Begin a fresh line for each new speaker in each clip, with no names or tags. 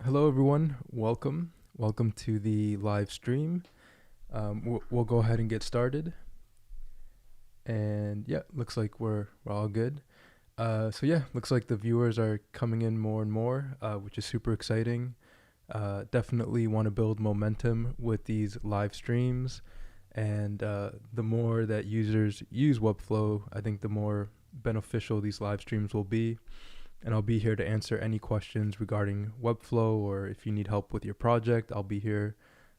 Hello, everyone. Welcome. Welcome to the live stream. We'll go ahead and get started. And yeah, looks like we're all good. Looks like the viewers are coming in more and more, which is super exciting. Definitely want to build momentum with these live streams. And the more that users use Webflow, I think the more beneficial these live streams will be. And I'll be here to answer any questions regarding Webflow, or if you need help with your project, I'll be here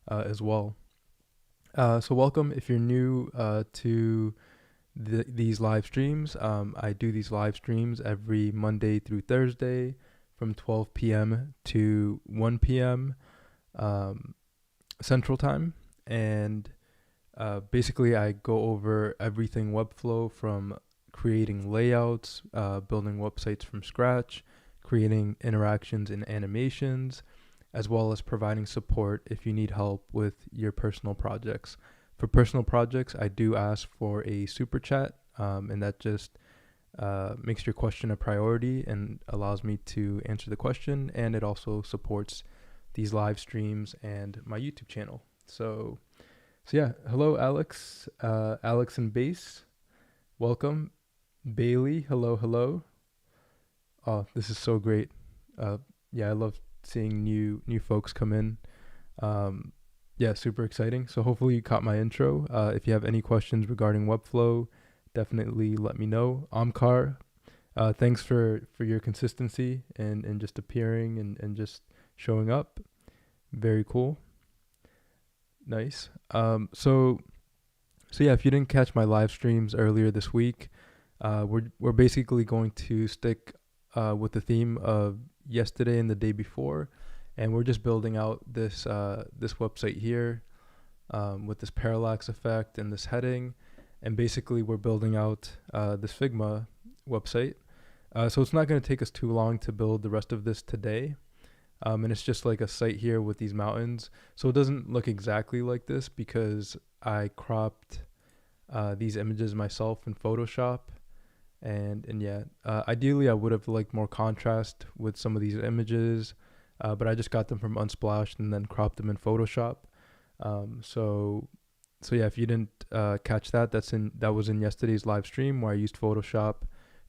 as well. So welcome. If you're new to these live streams, I do these live streams every Monday through Thursday from 12 p.m. to 1 p.m. Central Time. And basically, I go over everything Webflow, from creating layouts, building websites from scratch, creating interactions and animations, as well as providing support if you need help with your personal projects. For personal projects, I do ask for a super chat, and that just makes your question a priority and allows me to answer the question, and it also supports these live streams and my YouTube channel. So yeah, hello, Alex, Alex and Base, welcome. Bailey, hello. Oh, this is so great. Yeah, I love seeing new folks come in. Yeah, super exciting. So hopefully you caught my intro. If you have any questions regarding Webflow, definitely let me know. Amkar, thanks for your consistency and just appearing and just showing up. Very cool. Nice. So yeah, if you didn't catch my live streams earlier this week, we're basically going to stick with the theme of yesterday and the day before, and we're just building out this website here with this parallax effect and this heading, and basically we're building out this Figma website. So it's not going to take us too long to build the rest of this today, and it's just like a site here with these mountains. So it doesn't look exactly like this because I cropped these images myself in Photoshop. And yeah, ideally I would have liked more contrast with some of these images, but I just got them from Unsplash and then cropped them in Photoshop. So yeah, if you didn't catch that, that was in yesterday's live stream where I used Photoshop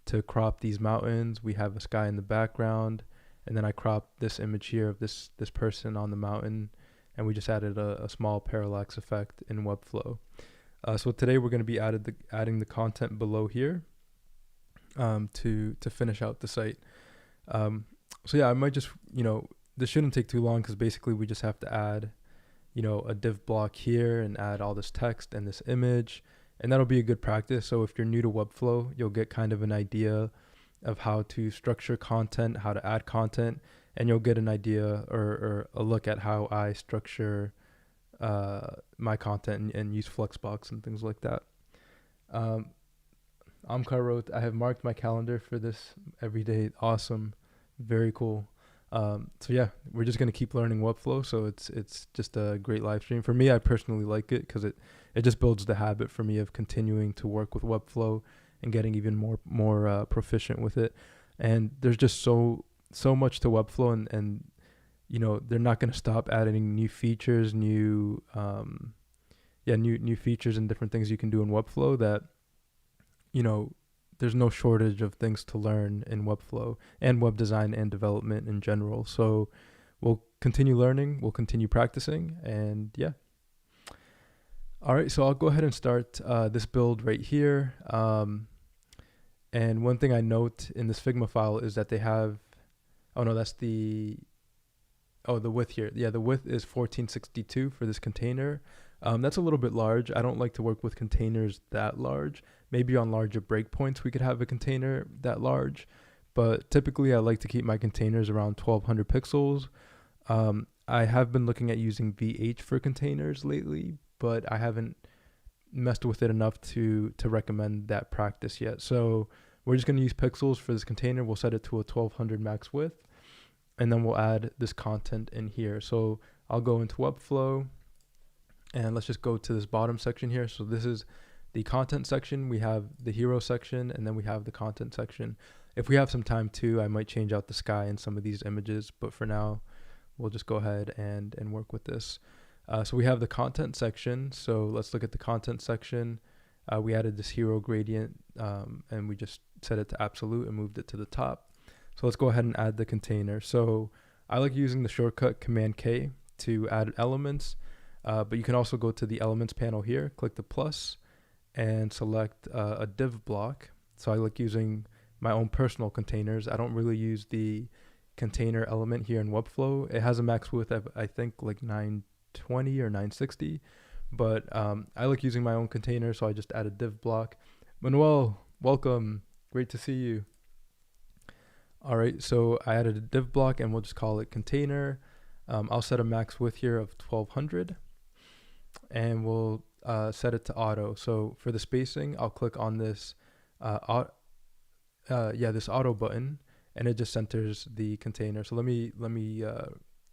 to crop these mountains. We have a sky in the background, and then I cropped this image here of this person on the mountain, and we just added a small parallax effect in Webflow. So today we're going to be adding the content below here. To finish out the site. So yeah, I might just, this shouldn't take too long because basically we just have to add, a div block here and add all this text and this image, and that'll be a good practice. So if you're new to Webflow, you'll get kind of an idea of how to structure content, how to add content, and you'll get an idea or a look at how I structure my content and use Flexbox and things like that. Amkar wrote, I have marked my calendar for this every day. Awesome. Very cool. So yeah, we're just going to keep learning Webflow. So it's just a great live stream. For me, I personally like it because it just builds the habit for me of continuing to work with Webflow and getting even more proficient with it. And there's just so much to Webflow, and they're not going to stop adding new features, new features and different things you can do in Webflow that, there's no shortage of things to learn in Webflow and web design and development in general. So we'll continue learning, we'll continue practicing, and yeah. All right, so I'll go ahead and start this build right here. And one thing I note in this Figma file is that they have, the width here. Yeah, the width is 1462 for this container. That's a little bit large. I don't like to work with containers that large. Maybe on larger breakpoints we could have a container that large, but typically I like to keep my containers around 1200 pixels. I have been looking at using VH for containers lately, but I haven't messed with it enough to recommend that practice yet. So we're just going to use pixels for this container. We'll set it to a 1200 max width, and then we'll add this content in here. So I'll go into Webflow, and let's just go to this bottom section here. So this is the content section. We have the hero section, and then we have the content section. If we have some time too, I might change out the sky in some of these images, but for now, we'll just go ahead and work with this. So we have the content section. So let's look at the content section. We added this hero gradient and we just set it to absolute and moved it to the top. So let's go ahead and add the container. So I like using the shortcut Command K to add elements, but you can also go to the elements panel here, click the plus, and select a div block. So I like using my own personal containers. I don't really use the container element here in Webflow. It has a max width of, I think, like 920 or 960, but I like using my own container, so I just add a div block. Manuel, welcome. Great to see you. All right, so I added a div block and we'll just call it container. I'll set a max width here of 1200 and we'll set it to auto. So for the spacing, I'll click on this this auto button and it just centers the container. So let me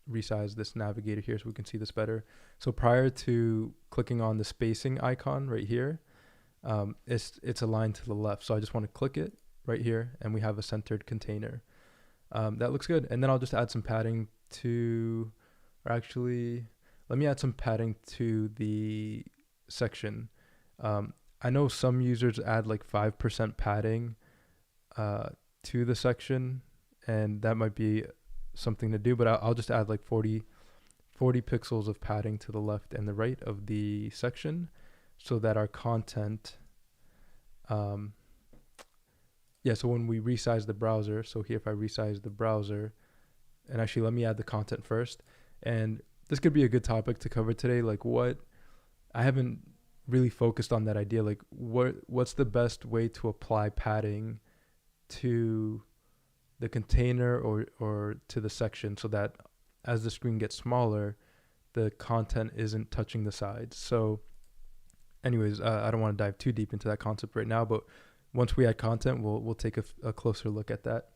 resize this navigator here so we can see this better. So prior to clicking on the spacing icon right here, it's aligned to the left. So I just want to click it right here and we have a centered container. That looks good. And then I'll just add some padding to, or actually, let me add some padding to the section. I know some users add like 5% padding to the section, and that might be something to do, but I'll just add like 40 pixels of padding to the left and the right of the section so that our content, so when we resize the browser, so here if I resize the browser, and actually let me add the content first, and this could be a good topic to cover today, like what, I haven't really focused on that idea, like what's the best way to apply padding to the container or to the section so that as the screen gets smaller, the content isn't touching the sides. So anyways, I don't want to dive too deep into that concept right now, but once we add content, we'll take a closer look at that.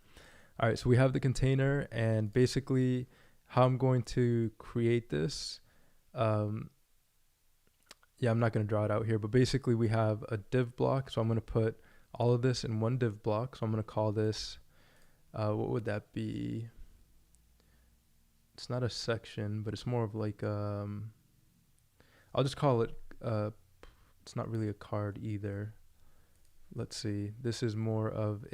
All right, so we have the container, and basically how I'm going to create this, I'm not going to draw it out here, but basically we have a div block. So I'm going to put all of this in one div block. So I'm going to call this, what would that be? It's not a section, but it's more of like, I'll just call it, it's not really a card either. Let's see, this is more of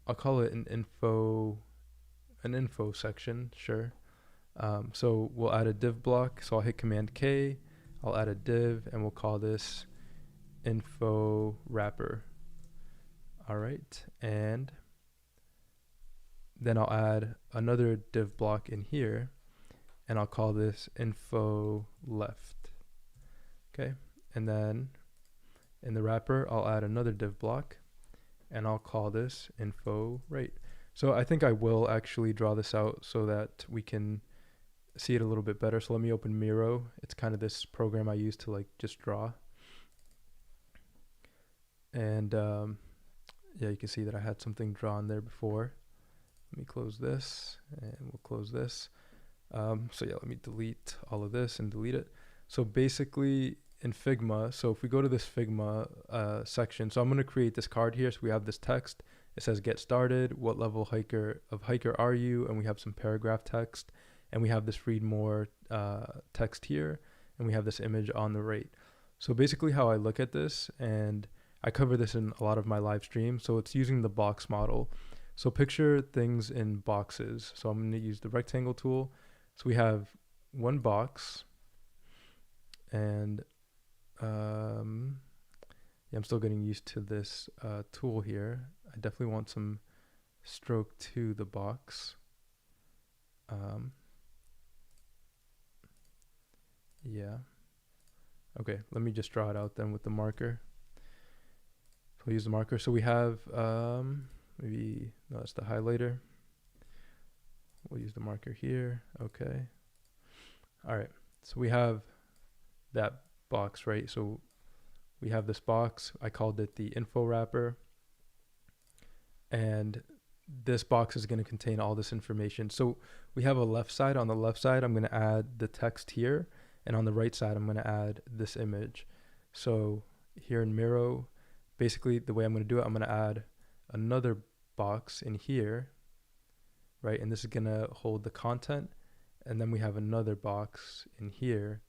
I'll call it an info section, sure. So we'll add a div block. So I'll hit Command K, I'll add a div, and we'll call this info wrapper. All right, and then I'll add another div block in here, and I'll call this info left. Okay, and then in the wrapper, I'll add another div block, and I'll call this info right. So I think I will actually draw this out so that we can see it a little bit better. So let me open Miro. It's kind of this program I use to like just draw. And you can see that I had something drawn there before. Let me close this and we'll close this. Let me delete all of this and delete it. So basically in Figma, so if we go to this Figma section, so I'm going to create this card here. So we have this text. It says get started, what level hiker are you? And we have some paragraph text, and we have this read more text here, and we have this image on the right. So basically how I look at this, and I cover this in a lot of my live streams, so it's using the box model. So picture things in boxes. So I'm going to use the rectangle tool. So we have one box, and I'm still getting used to this tool here. I definitely want some stroke to the box. Okay, let me just draw it out then with the marker. So we'll use the marker. So we have, that's the highlighter. We'll use the marker here. Okay. All right, so we have that box, right? So we have this box. I called it the info wrapper, and this box is going to contain all this information. So we have a left side. On the left side, I'm going to add the text here, and on the right side, I'm going to add this image. So here in Miro, basically the way I'm going to do it, I'm going to add another box in here, right? And this is gonna hold the content. And then we have another box in here,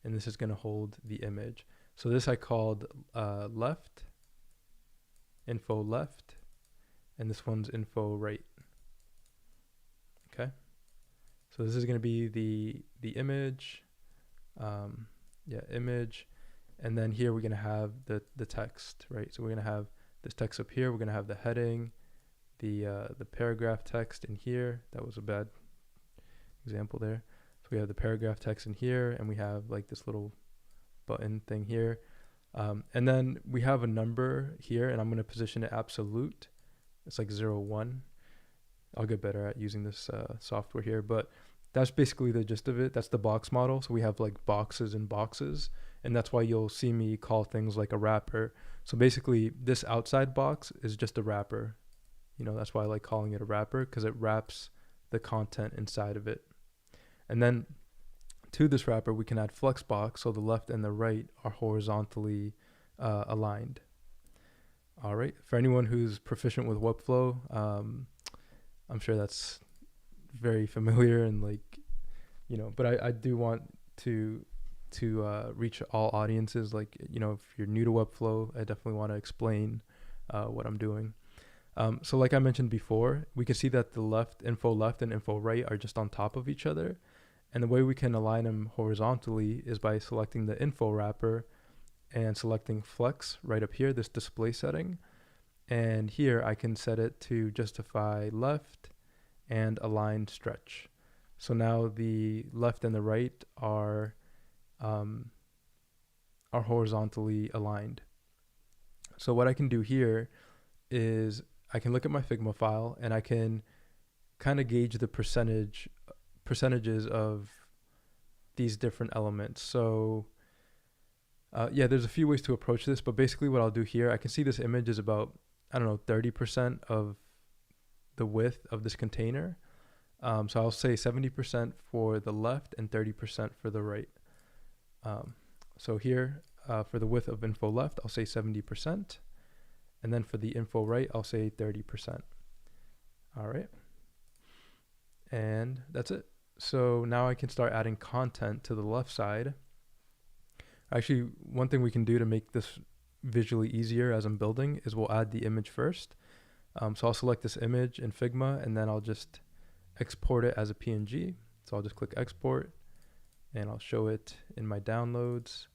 and this is gonna hold the image. So this I called left, info left, and this one's info right. Okay. So this is gonna be the image, image, and then here we're gonna have the text, right? So we're gonna have this text up here. We're gonna have the heading, the paragraph text in here. That was a bad example there. So we have the paragraph text in here, and we have like this little button thing here. And then we have a number here, and I'm going to position it absolute. It's like 0, 1. I'll get better at using this software here, but that's basically the gist of it. That's the box model. So we have like boxes and boxes, and that's why you'll see me call things like a wrapper. So basically this outside box is just a wrapper. You know, that's why I like calling it a wrapper, because it wraps the content inside of it. And then to this wrapper, we can add Flexbox, so the left and the right are horizontally aligned. All right. For anyone who's proficient with Webflow, I'm sure that's very familiar and like, you know, but I do want to reach all audiences. Like, you know, if you're new to Webflow, I definitely want to explain what I'm doing. So like I mentioned before, we can see that the info left and info right are just on top of each other. And the way we can align them horizontally is by selecting the info wrapper and selecting flex right up here, this display setting. And here I can set it to justify left and align stretch. So now the left and the right are horizontally aligned. So what I can do here is I can look at my Figma file and I can kind of gauge the percentages of these different elements. So there's a few ways to approach this, but basically what I'll do here, I can see this image is about, 30% of the width of this container. So I'll say 70% for the left and 30% for the right. So here for the width of info left, I'll say 70%. And then for the info right, I'll say 30%. All right. And that's it. So now I can start adding content to the left side. Actually, one thing we can do to make this visually easier as I'm building is we'll add the image first. So I'll select this image in Figma, and then I'll just export it as a PNG. So I'll just click export, and I'll show it in my downloads.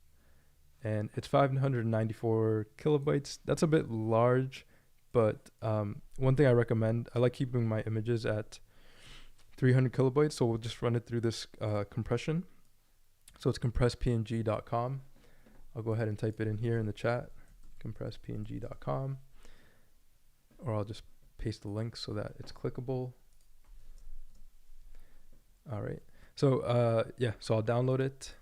And it's 594 kilobytes. That's a bit large, but one thing I recommend, I like keeping my images at 300 kilobytes. So we'll just run it through this compression. So it's compresspng.com. I'll go ahead and type it in here in the chat, compresspng.com, or I'll just paste the link so that it's clickable. All right. So so I'll download it.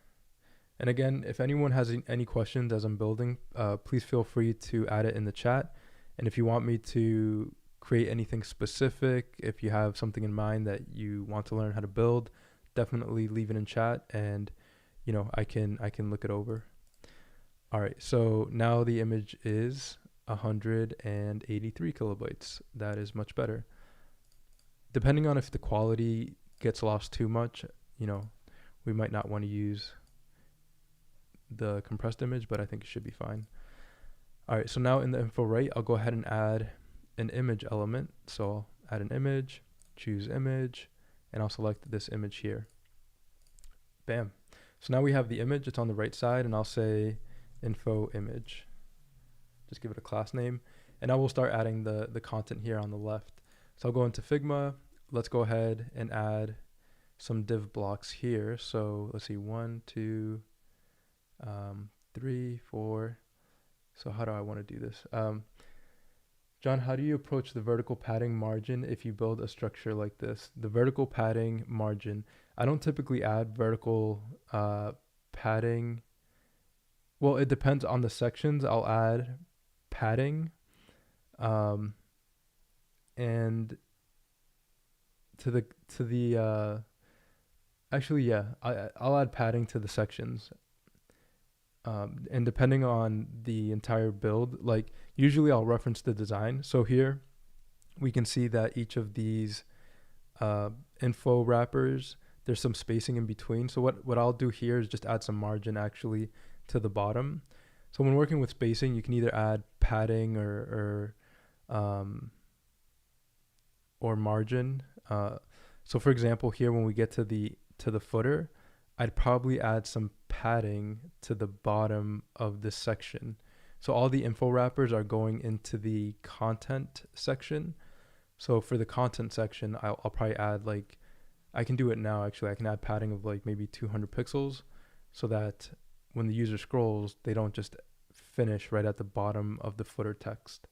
And again, if anyone has any questions as I'm building, please feel free to add it in the chat. And if you want me to create anything specific, if you have something in mind that you want to learn how to build, definitely leave it in chat, and I can look it over. All right, so now the image is 183 kilobytes. That is much better. Depending on if the quality gets lost too much, we might not want to use the compressed image, but I think it should be fine. All right, so now in the info right, I'll go ahead and add an image element. So I'll add an image, choose image, and I'll select this image here. Bam. So now we have the image, it's on the right side, and I'll say info image. Just give it a class name. And now we'll start adding the content here on the left. So I'll go into Figma. Let's go ahead and add some div blocks here. So let's see, 1, 2, 3, 4. So how do I want to do this? John, how do you approach the vertical padding margin if you build a structure like this? The vertical padding margin, I don't typically add vertical padding. Well, it depends on the sections. I'll add padding, and I'll add padding to the sections. And depending on the entire build, like usually I'll reference the design. So here we can see that each of these info wrappers, there's some spacing in between. So what I'll do here is just add some margin actually to the bottom. So when working with spacing, you can either add padding or margin. So for example, here when we get to the footer, I'd probably add some padding to the bottom of this section. So all the info wrappers are going into the content section. So for the content section, I'll probably add like, I can do it now actually. I can add padding of like maybe 200 pixels so that when the user scrolls, they don't just finish right at the bottom of the footer text.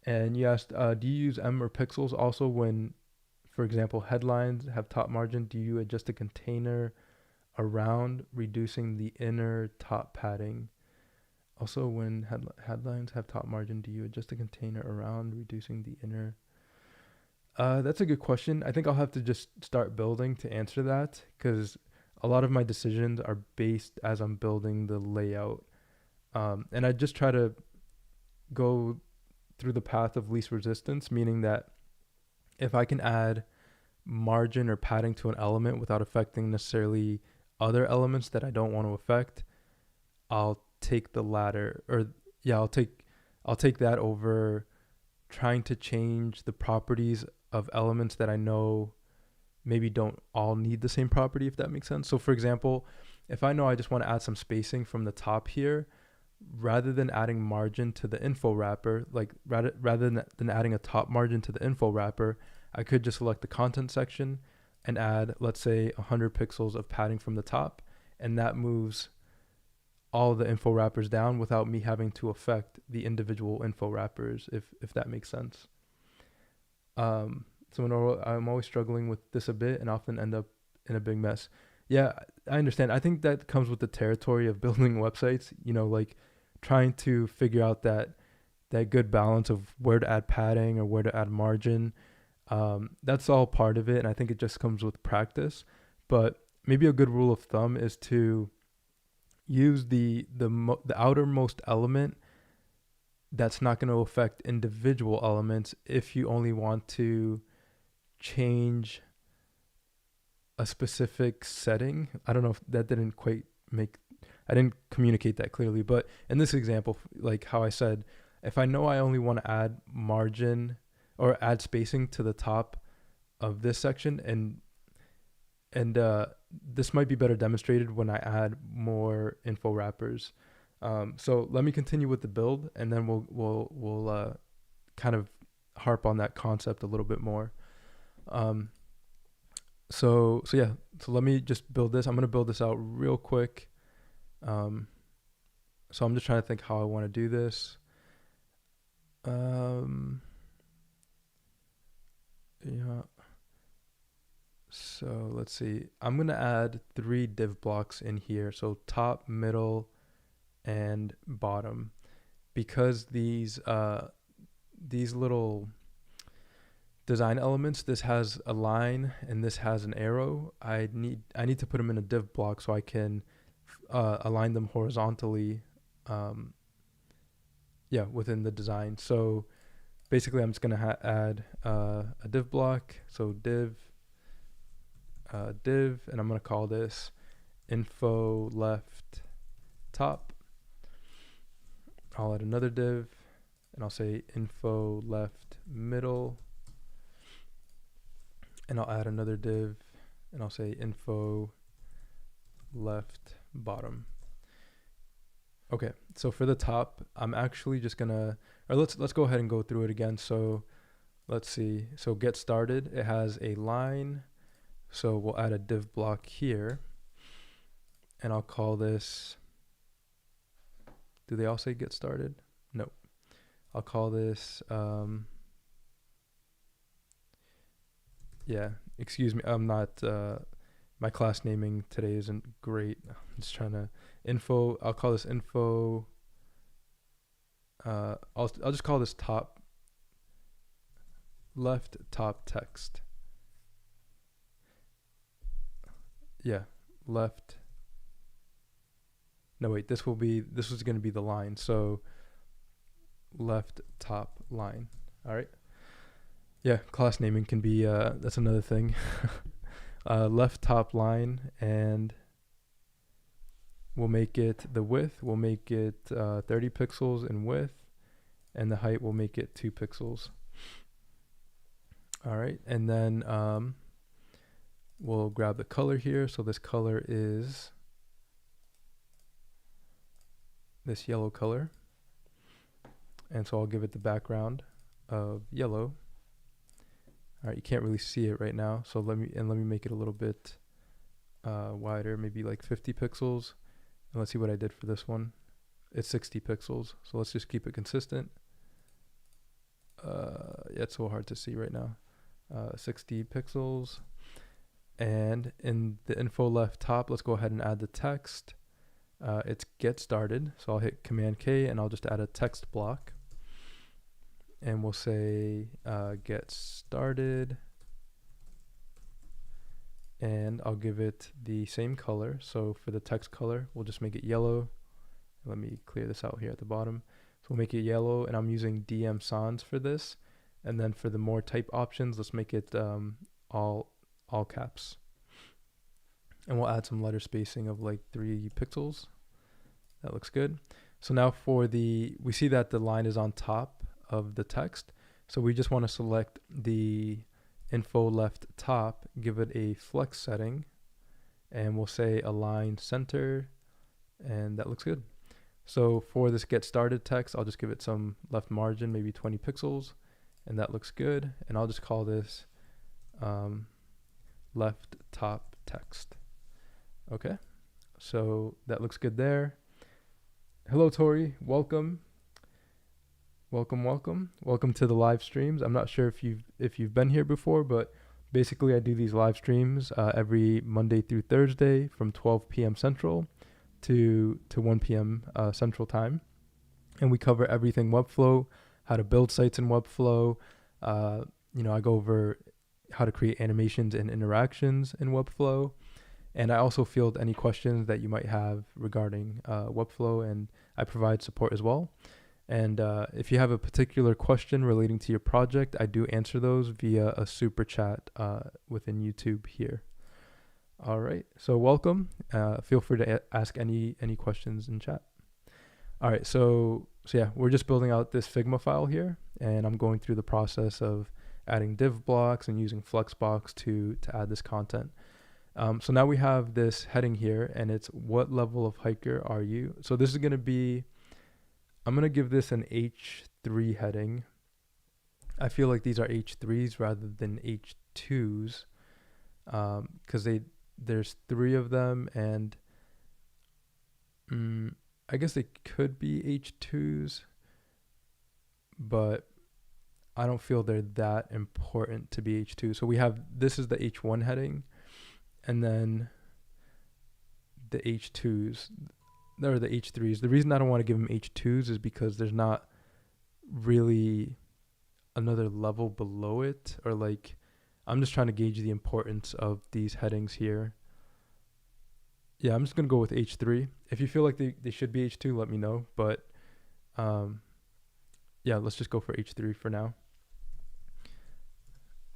And you asked, do you use em or pixels also when, for example, headlines have top margin? Do you adjust the container around, reducing the inner top padding? Also, when headlines have top margin, do you adjust the container around, reducing the inner? That's a good question. I think I'll have to just start building to answer that, because a lot of my decisions are based as I'm building the layout. And I just try to go through the path of least resistance, meaning that if I can add margin or padding to an element without affecting necessarily other elements that I don't want to affect, I'll take the latter. Or yeah, I'll take that over trying to change the properties of elements that I know maybe don't all need the same property, if that makes sense. So for example, if I know I just want to add some spacing from the top here, rather than adding margin to the info wrapper, like rather than adding a top margin to the info wrapper, I could just select the content section and add, let's say, 100 pixels of padding from the top, and that moves all the info wrappers down without me having to affect the individual info wrappers, if that makes sense. So I'm always struggling with this a bit and often end up in a big mess. Yeah, I understand. I think that comes with the territory of building websites, like trying to figure out that good balance of where to add padding or where to add margin. That's all part of it, and I think it just comes with practice. But maybe a good rule of thumb is to use the outermost element that's not going to affect individual elements if you only want to change a specific setting. I don't know if that didn't quite I didn't communicate that clearly, but in this example, like how I said, if I know I only want to add margin or add spacing to the top of this section, and this might be better demonstrated when I add more info wrappers. So let me continue with the build, and then we'll kind of harp on that concept a little bit more. So let me just build this. I'm going to build this out real quick. So I'm just trying to think how I want to do this. Yeah. So let's see. I'm going to add 3 div blocks in here. So top, middle, and bottom, because these little design elements, this has a line and this has an arrow. I need to put them in a div block so I can align them horizontally within the design. So basically I'm just going to add a div block. So div, and I'm going to call this info left top. I'll add another div, and I'll say info left middle, and I'll add another div, and I'll say info left bottom. Okay, so for the top, I'm actually just gonna, or let's go ahead and go through it again. So let's see. So get started, it has a line, so we'll add a div block here, and I'll call this, do they all say get started? No. I'll call this, excuse me, I'm not, my class naming today isn't great. I'm just trying to, I'll call this info, I'll just call this top, left top text. Yeah, left. No, wait, this was going to be the line. So left top line. All right. Yeah, class naming can be, that's another thing. Left top line, and we'll make it the width, we'll make it 30 pixels in width, and the height will make it 2 pixels. All right, and then we'll grab the color here. So this color is this yellow color. And so I'll give it the background of yellow. All right, you can't really see it right now. So let me make it a little bit wider, maybe like 50 pixels. And let's see what I did for this one. It's 60 pixels. So let's just keep it consistent. Yeah, it's so hard to see right now. 60 pixels. And in the info left top, let's go ahead and add the text. It's get started. So I'll hit Command K and I'll just add a text block. And we'll say get started. And I'll give it the same color. So for the text color, we'll just make it yellow. Let me clear this out here at the bottom. So we'll make it yellow, and I'm using DM sans for this. And then for the more type options, let's make it all caps. And we'll add some letter spacing of like 3 pixels. That looks good. So now for we see that the line is on top of the text. So we just want to select the info left top, give it a flex setting, and we'll say align center, and that looks good. So for this get started text, I'll just give it some left margin, maybe 20 pixels, and that looks good. And I'll just call this left top text. Okay, so that looks good there. Hello, Tori. Welcome. Welcome to the live streams. I'm not sure if you've been here before, but basically I do these live streams every Monday through Thursday from 12 p.m. Central to 1 p.m. Central time. And we cover everything Webflow, how to build sites in Webflow. I go over how to create animations and interactions in Webflow. And I also field any questions that you might have regarding Webflow, and I provide support as well. And if you have a particular question relating to your project, I do answer those via a super chat within YouTube here. All right, so welcome. Feel free to ask any questions in chat. All right, so yeah, we're just building out this Figma file here, and I'm going through the process of adding div blocks and using Flexbox to add this content. So now we have this heading here, and it's what level of hiker are you? So this is going to be, I'm going to give this an H3 heading. I feel like these are H3s rather than H2s because there's 3 of them, and I guess they could be H2s, but I don't feel they're that important to be H2. So this is the H1 heading, and then the H2s, or the H3s. The reason I don't want to give them H2s is because there's not really another level below it, or like, I'm just trying to gauge the importance of these headings here. Yeah, I'm just going to go with H3. If you feel like they should be H2, let me know. But yeah, let's just go for H3 for now.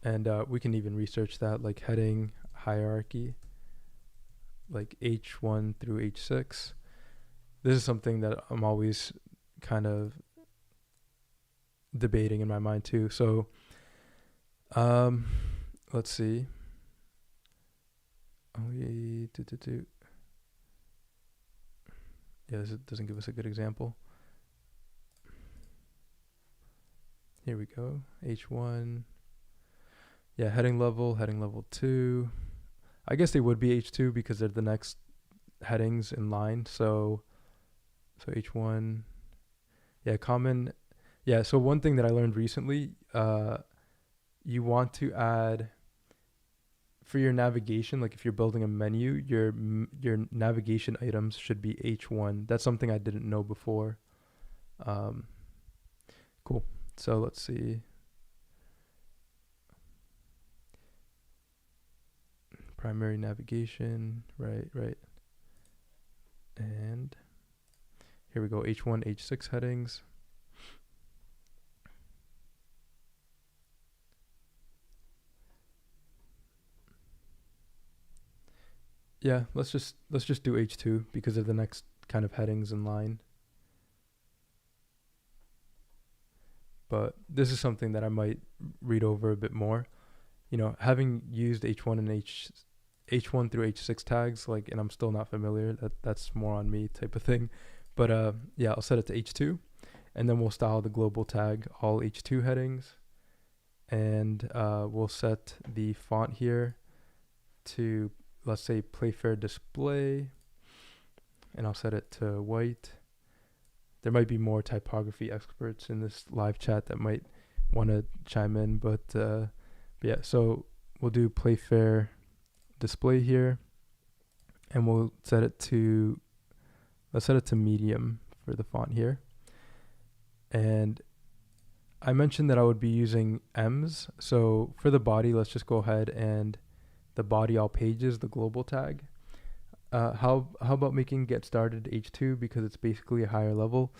And we can even research that, like heading hierarchy, like H1 through H6. This is something that I'm always kind of debating in my mind too. So let's see. Yeah, this doesn't give us a good example. Here we go. H1. Yeah, heading level 2. I guess they would be H2 because they're the next headings in line. So H1. Yeah, common. Yeah, so one thing that I learned recently, you want to add for your navigation, like if you're building a menu, your navigation items should be H1. That's something I didn't know before. Cool. So let's see. Primary navigation, right. And here we go, H1, H6 headings. Yeah, let's just do H2 because of the next kind of headings in line. But this is something that I might read over a bit more. You know, having used H1 and H1 through H6 tags, like, and I'm still not familiar. That's more on me type of thing. But yeah, I'll set it to H2, and then we'll style the global tag all H2 headings, and we'll set the font here to, let's say, Playfair Display, and I'll set it to white. There might be more typography experts in this live chat that might want to chime in, but yeah, so we'll do Playfair Display here, and we'll set it to, let's set it to medium for the font here. And I mentioned that I would be using ems. So for the body, let's just go ahead and the body all pages, the global tag. How about making get started H2 because it's basically a higher level?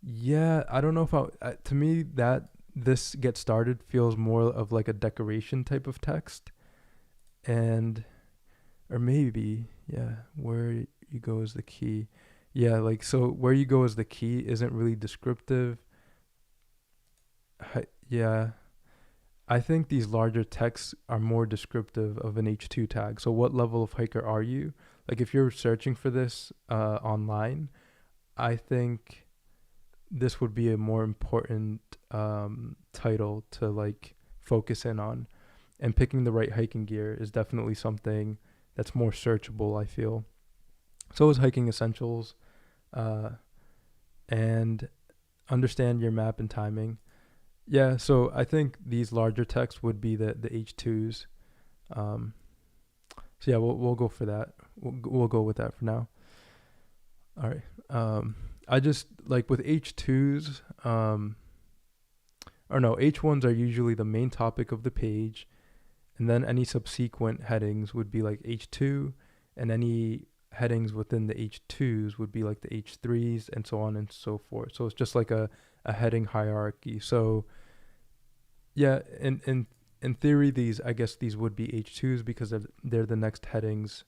Yeah, I don't know if to me that this get started feels more of like a decoration type of text, and or maybe yeah, where you go is the key. Yeah, like so where you go is the key isn't really descriptive. Yeah, I think these larger texts are more descriptive of an H2 tag. So what level of hiker are you? Like if you're searching for this online, I think this would be a more important title to like focus in on. And picking the right hiking gear is definitely something that's more searchable, I feel. So is hiking essentials, and understand your map and timing. Yeah, so I think these larger texts would be the H2s. So yeah, we'll go for that. We'll go with that for now. All right. I just like with H2s, or no, H1s are usually the main topic of the page, and then any subsequent headings would be like H2, and any headings within the H2s would be like the H3s, and so on and so forth. So it's just like a heading hierarchy. So yeah, in theory, I guess these would be H2s because they're the next headings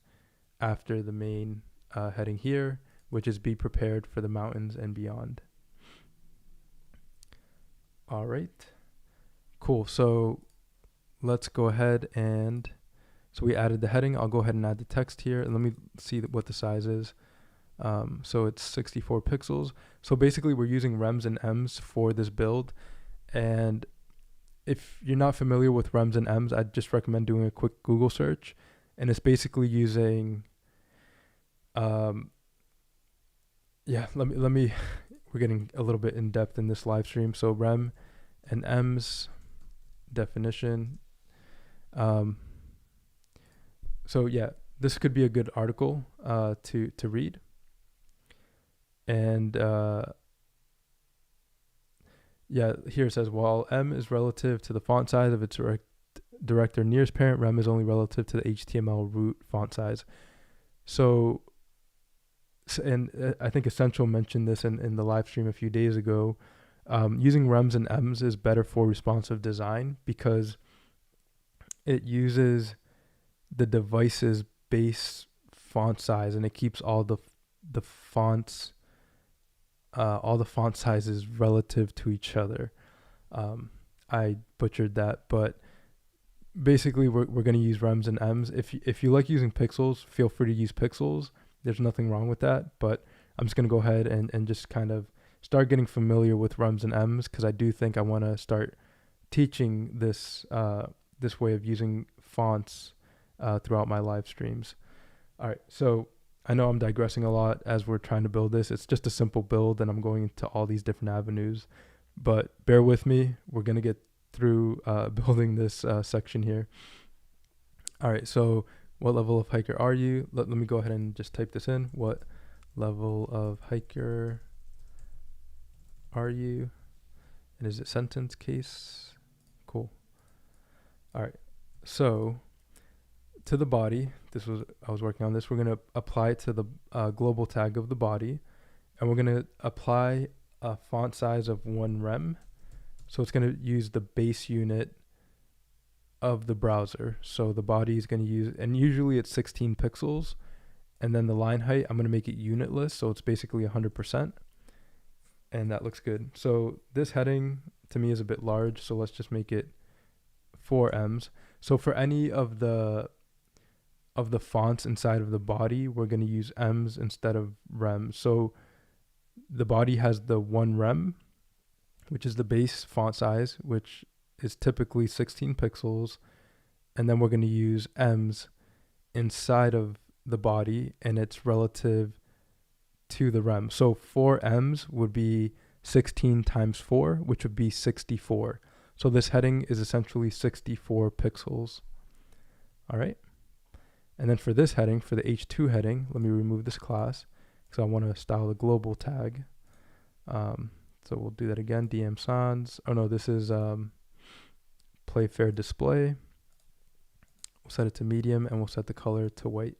after the main heading here, which is be prepared for the mountains and beyond. All right, cool. So let's go ahead and, so we added the heading. I'll go ahead and add the text here, and let me see what the size is. So it's 64 pixels. So basically we're using rems and ems for this build. And if you're not familiar with rems and ems, I'd just recommend doing a quick Google search. And it's basically using, yeah, let me, we're getting a little bit in depth in this live stream. So rem and ems definition. So yeah, this could be a good article to read. And yeah, here it says, while M is relative to the font size of its director nearest parent, rem is only relative to the HTML root font size. So and I think Essential mentioned this in the live stream a few days ago. Using rems and ems is better for responsive design because it uses the device's base font size, and it keeps all the fonts, all the font sizes relative to each other. I butchered that, but basically we're going to use rems and ems. If you like using pixels, feel free to use pixels. There's nothing wrong with that, but I'm just going to go ahead and just kind of start getting familiar with rems and ems because I do think I want to start teaching this this way of using fonts throughout my live streams. All right, so I know I'm digressing a lot as we're trying to build this. It's just a simple build, and I'm going into all these different avenues. But bear with me. We're going to get through building this section here. All right, so what level of hiker are you? Let me go ahead and just type this in. What level of hiker are you? And is it sentence case? Cool. All right, so to the body, I was working on this. We're going to apply it to the global tag of the body, and we're going to apply a font size of 1 rem. So it's going to use the base unit of the browser. So the body is going to use, and usually it's 16 pixels. And then the line height, I'm going to make it unitless. So it's basically 100%. And that looks good. So this heading to me is a bit large. So let's just make it 4 ems. So for any of the fonts inside of the body, we're going to use ems instead of rems. So the body has the 1 rem, which is the base font size, which is typically 16 pixels. And then we're going to use ems inside of the body, and it's relative to the rem. So 4 ems would be 16 times 4, which would be 64. So this heading is essentially 64 pixels. All right. And then for this heading, for the H2 heading, let me remove this class because I want to style the global tag. So we'll do that again, DM sans. Oh no, this is play fair display. We'll set it to medium, and we'll set the color to white.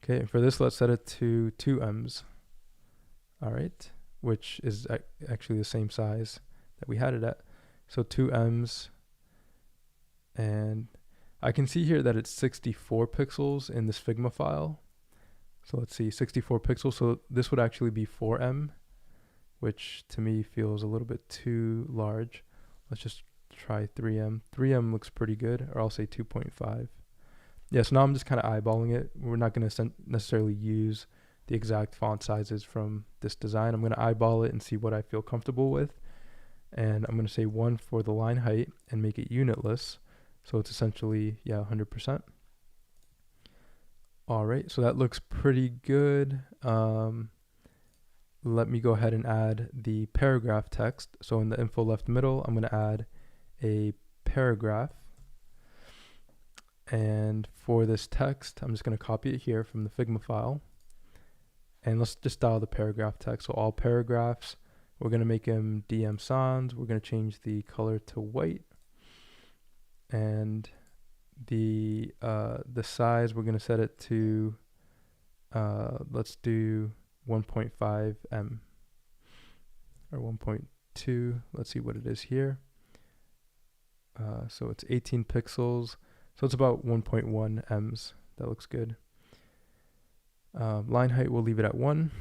Okay, and for this, let's set it to 2 ems. All right, which is actually the same size that we had it at. So 2 ems, and I can see here that it's 64 pixels in this Figma file. So let's see, 64 pixels. So this would actually be 4M, which to me feels a little bit too large. Let's just try 3M. 3M looks pretty good, or I'll say 2.5. Yeah, so now I'm just kind of eyeballing it. We're not going to necessarily use the exact font sizes from this design. I'm going to eyeball it and see what I feel comfortable with. And I'm going to say 1 for the line height and make it unitless. So it's essentially, 100%. All right, so that looks pretty good. Let me go ahead and add the paragraph text. So in the info left middle, I'm going to add a paragraph. And for this text, I'm just going to copy it here from the Figma file. And let's just style the paragraph text. So all paragraphs, we're going to make them DM sans. We're going to change the color to white. And the size, we're going to set it to, let's do 1.5 M or 1.2. Let's see what it is here. So it's 18 pixels. So it's about 1.1 Ms. That looks good. Line height, we'll leave it at 1.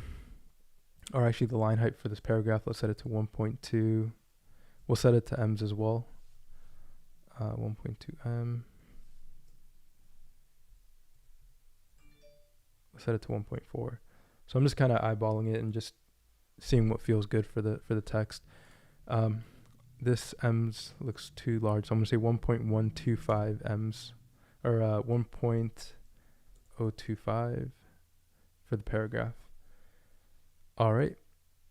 Or actually the line height for this paragraph, let's set it to 1.2. We'll set it to Ms as well. 1.2 M. We'll set it to 1.4. So I'm just kind of eyeballing it and just seeing what feels good for the text. This Ms looks too large, so I'm going to say 1.125 Ms, or 1.025 for the paragraph. All right,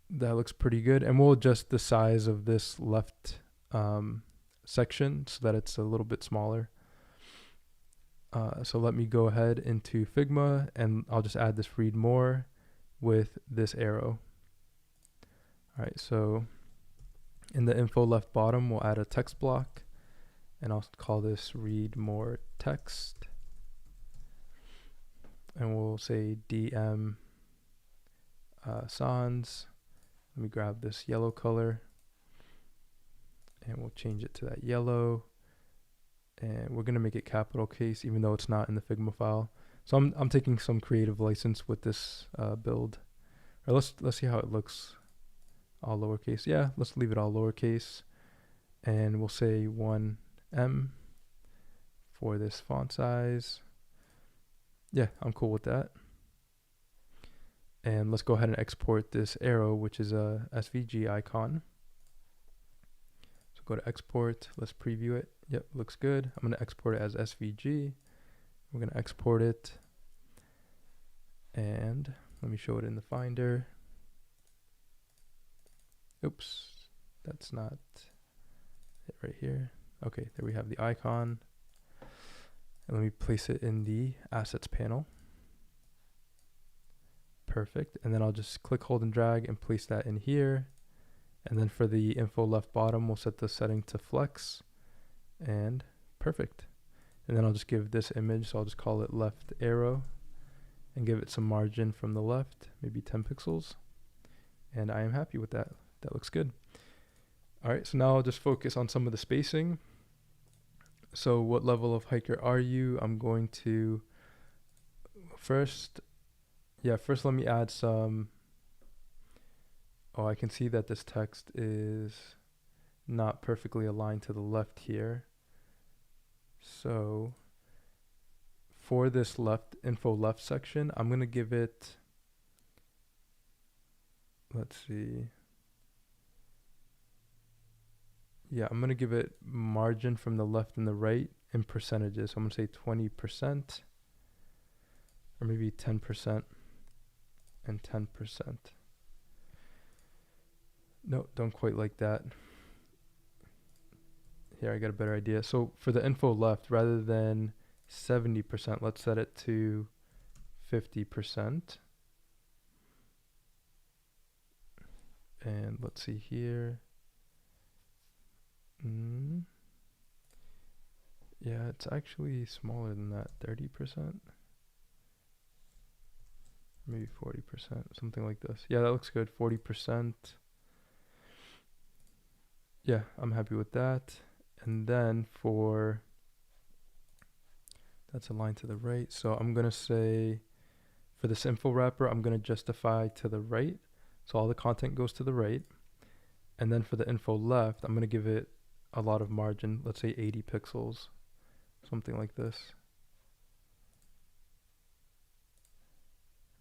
that looks pretty good. And we'll adjust the size of this left section so that it's a little bit smaller. So let me go ahead into Figma, and I'll just add this read more with this arrow. All right, so in the info left bottom, we'll add a text block, and I'll call this read more text. And we'll say DM sans. Let me grab this yellow color, and we'll change it to that yellow. And we're gonna make it capital case, even though it's not in the Figma file. So I'm taking some creative license with this build. Or let's see how it looks. All lowercase. Yeah, let's leave it all lowercase. And we'll say 1M for this font size. Yeah, I'm cool with that. And let's go ahead and export this arrow, which is a SVG icon. So go to export, let's preview it. Yep, looks good. I'm gonna export it as SVG. We're gonna export it. And let me show it in the Finder. Oops, that's not it right here. Okay, there we have the icon. And let me place it in the Assets panel. Perfect. And then I'll just click, hold, and drag and place that in here. And then for the info left bottom, we'll set the setting to flex. And perfect. And then I'll just give this image, so I'll just call it left arrow and give it some margin from the left, maybe 10 pixels. And I am happy with that. That looks good. All right, so now I'll just focus on some of the spacing. So what level of hiker are you? I'm going to first, first let me add some. Oh, I can see that this text is not perfectly aligned to the left here. So for this info left section, I'm going to give it, let's see. Yeah, I'm going to give it margin from the left and the right in percentages. So I'm going to say 20% or maybe 10% and 10%. No, don't quite like that. Here, I got a better idea. So for the info left, rather than 70%, let's set it to 50%. And let's see here. Yeah, it's actually smaller than that, 30%. Maybe 40%, something like this. Yeah, that looks good, 40%. Yeah, I'm happy with that. And then that's aligned to the right. So I'm going to say, for this info wrapper, I'm going to justify to the right. So all the content goes to the right. And then for the info left, I'm going to give it a lot of margin. Let's say 80 pixels, something like this.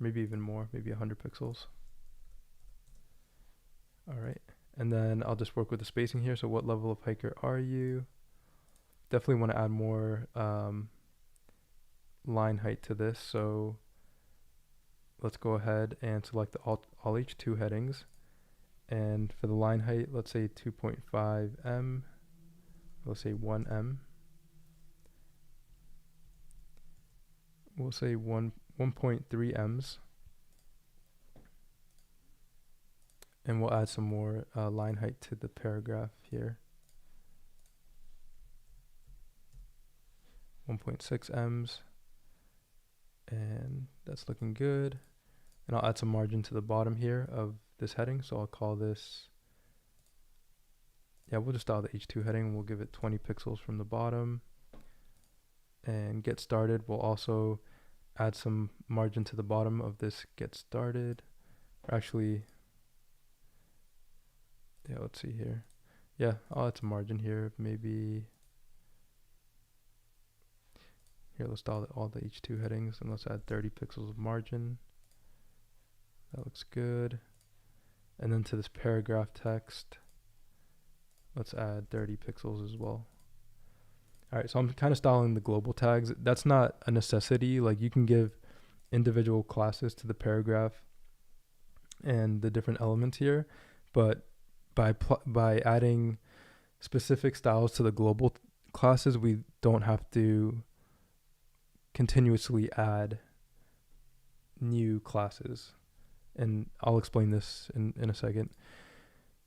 Maybe even more, maybe 100 pixels. All right. And then I'll just work with the spacing here. So what level of hiker are you? Definitely want to add more line height to this. So let's go ahead and select the all H2 headings. And for the line height, let's say 2.5 m. Let's say 1 m. We'll say 1.3 m's. And we'll add some more line height to the paragraph here. 1.6 m's. And that's looking good. And I'll add some margin to the bottom here of this heading. So I'll call this, we'll just style the H2 heading. We'll give it 20 pixels from the bottom. And get started, we'll also add some margin to the bottom of this get started. Or actually, let's see here. Yeah, I'll add some margin here. Maybe here, let's style all the H2 headings and let's add 30 pixels of margin. That looks good. And then to this paragraph text, let's add 30 pixels as well. All right, so I'm kind of styling the global tags. That's not a necessity. Like, you can give individual classes to the paragraph and the different elements here, but by adding specific styles to the global classes, we don't have to continuously add new classes. And I'll explain this in a second.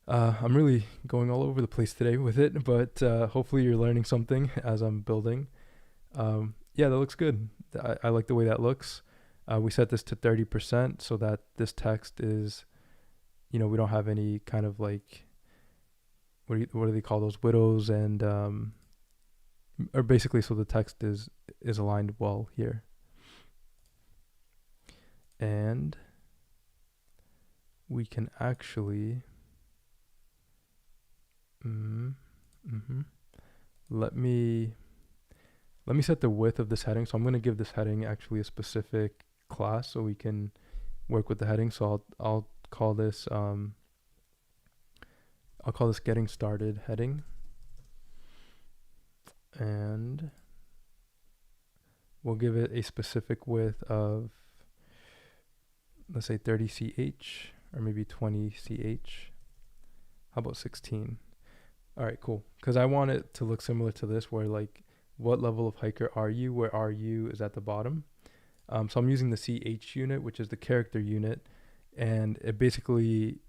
I'm really going all over the place today with it, but hopefully you're learning something as I'm building. Yeah, that looks good. I like the way that looks. We set this to 30% so that this text is, we don't have any kind of like, what do they call those, widows, and or basically so the text is aligned well here. And we can actually let me set the width of this heading. So I'm going to give this heading actually a specific class so we can work with the heading. So I'll call this getting started heading, and we'll give it a specific width of, let's say 30 ch or maybe 20 ch. How about 16? All right, cool. Because I want it to look similar to this, where like, what level of hiker are you? Where are you is at the bottom. So I'm using the CH unit, which is the character unit, and it basically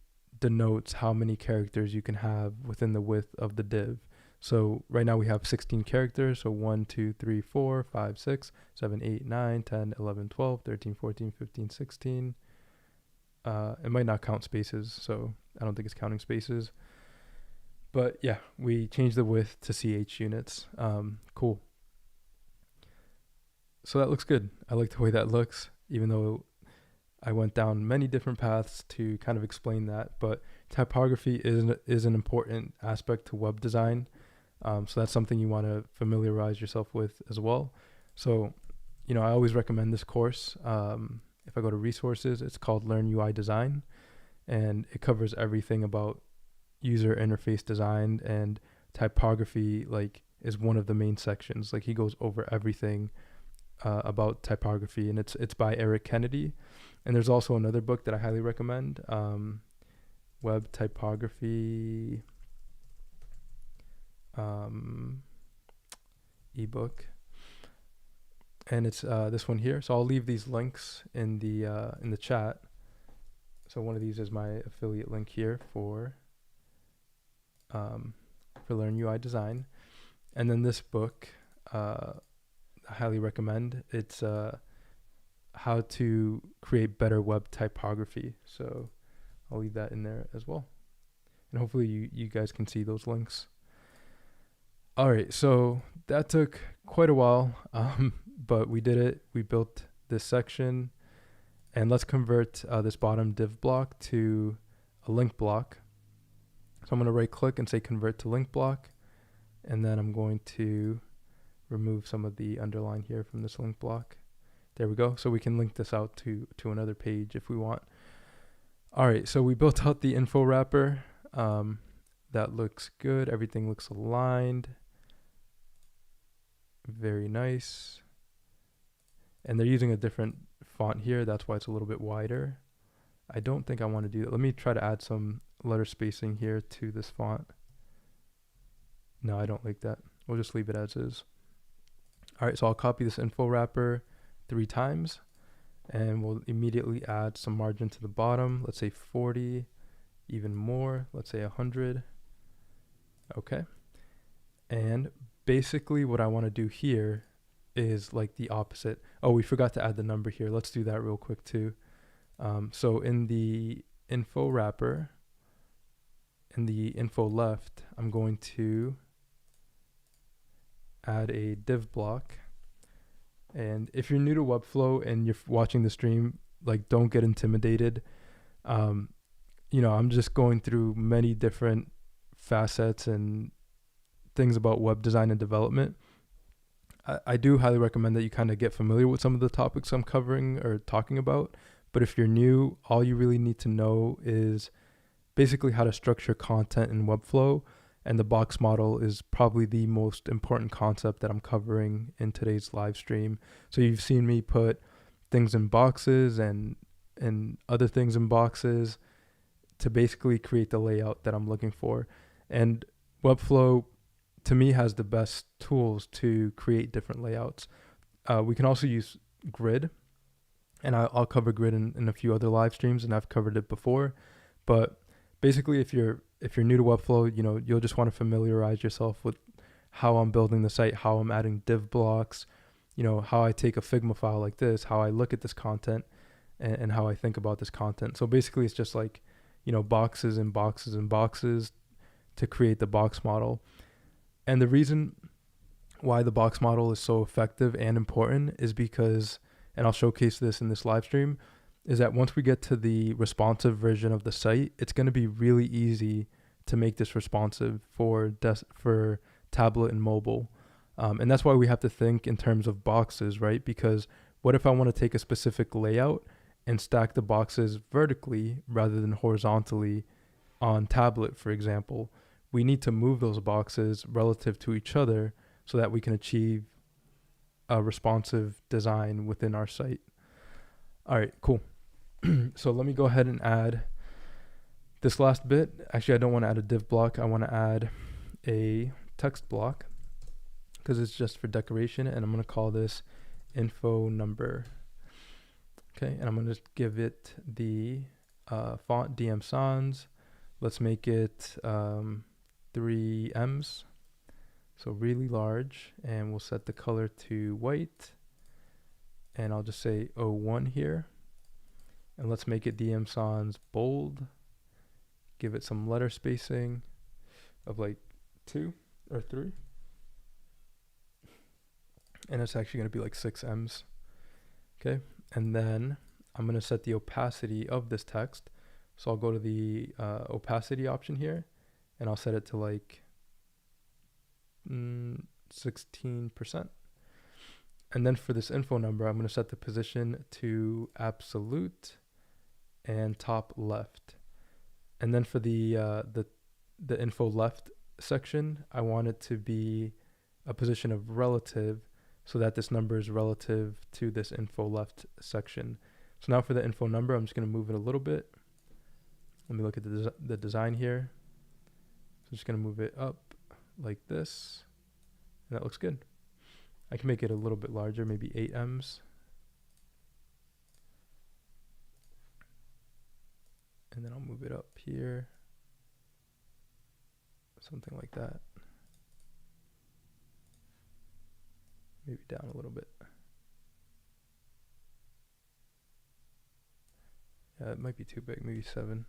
denotes how many characters you can have within the width of the div. So right now we have 16 characters. So 1, 2, 3, 4, 5, 6, 7, 8, 9, 10, 11, 12, 13, 14, 15, 16. It might not count spaces, so I don't think it's counting spaces. But yeah, we changed the width to CH units. Cool. So that looks good. I like the way that looks, even though I went down many different paths to kind of explain that. But typography is an important aspect to web design. So that's something you want to familiarize yourself with as well. So, I always recommend this course. If I go to resources, it's called Learn UI Design, and it covers everything about user interface design, and typography is one of the main sections. He goes over everything about typography, and it's by Erik Kennedy. And there's also another book that I highly recommend, Web Typography ebook, and it's this one here. So I'll leave these links in the chat. So one of these is my affiliate link here for Learn UI Design, and then this book I highly recommend. It's how to create better web typography. So I'll leave that in there as well, and hopefully you guys can see those links. All right, so that took quite a while, but we did it. We built this section, and let's convert this bottom div block to a link block. So I'm going to right click and say convert to link block, and then I'm going to remove some of the underline here from this link block. There we go. So we can link this out to another page if we want. All right, so we built out the info wrapper. That looks good. Everything looks aligned. Very nice. And they're using a different font here. That's why it's a little bit wider. I don't think I want to do that. Let me try to add some letter spacing here to this font. No, I don't like that. We'll just leave it as is. All right, so I'll copy this info wrapper 3 times, and we'll immediately add some margin to the bottom. Let's say 40, even more. Let's say 100. Okay. And basically what I want to do here is the opposite. Oh, we forgot to add the number here. Let's do that real quick too. So in the info wrapper, in the info left, I'm going to add a div block. And if you're new to Webflow and you're watching the stream, don't get intimidated. I'm just going through many different facets and things about web design and development. I do highly recommend that you kind of get familiar with some of the topics I'm covering or talking about. But if you're new, all you really need to know is basically how to structure content in Webflow. And the box model is probably the most important concept that I'm covering in today's live stream. So you've seen me put things in boxes and other things in boxes to basically create the layout that I'm looking for. And Webflow, to me, has the best tools to create different layouts. We can also use grid, and I'll cover grid in a few other live streams, and I've covered it before. But basically, if you're new to Webflow, you'll just want to familiarize yourself with how I'm building the site, how I'm adding div blocks, how I take a Figma file like this, how I look at this content, and how I think about this content. So basically, it's just boxes and boxes and boxes to create the box model. And the reason why the box model is so effective and important is because, and I'll showcase this in this live stream, is that once we get to the responsive version of the site, it's going to be really easy to make this responsive for tablet and mobile. And that's why we have to think in terms of boxes, right? Because what if I want to take a specific layout and stack the boxes vertically rather than horizontally on tablet, for example? We need to move those boxes relative to each other so that we can achieve a responsive design within our site. All right, cool. So let me go ahead and add this last bit. Actually, I don't want to add a div block. I want to add a text block because it's just for decoration, and I'm going to call this info number. Okay, and I'm going to just give it the font DM Sans. Let's make it 3 M's, so really large, and we'll set the color to white, and I'll just say 01 here, and let's make it DM Sans bold, give it some letter spacing, of like 2 or 3. And it's actually going to be like 6 ems. Okay. And then I'm going to set the opacity of this text. So I'll go to the opacity option here, and I'll set it to like 16%. And then for this info number, I'm going to set the position to absolute and top left. And then for the info left section, I want it to be a position of relative, so that this number is relative to this info left section. So now for the info number, I'm just going to move it a little bit. Let me look at the design here. So I'm just going to move it up like this, and that looks good. I can make it a little bit larger, maybe 8 ems. And then I'll move it up here, something like that. Maybe down a little bit. Yeah, it might be too big, maybe 7.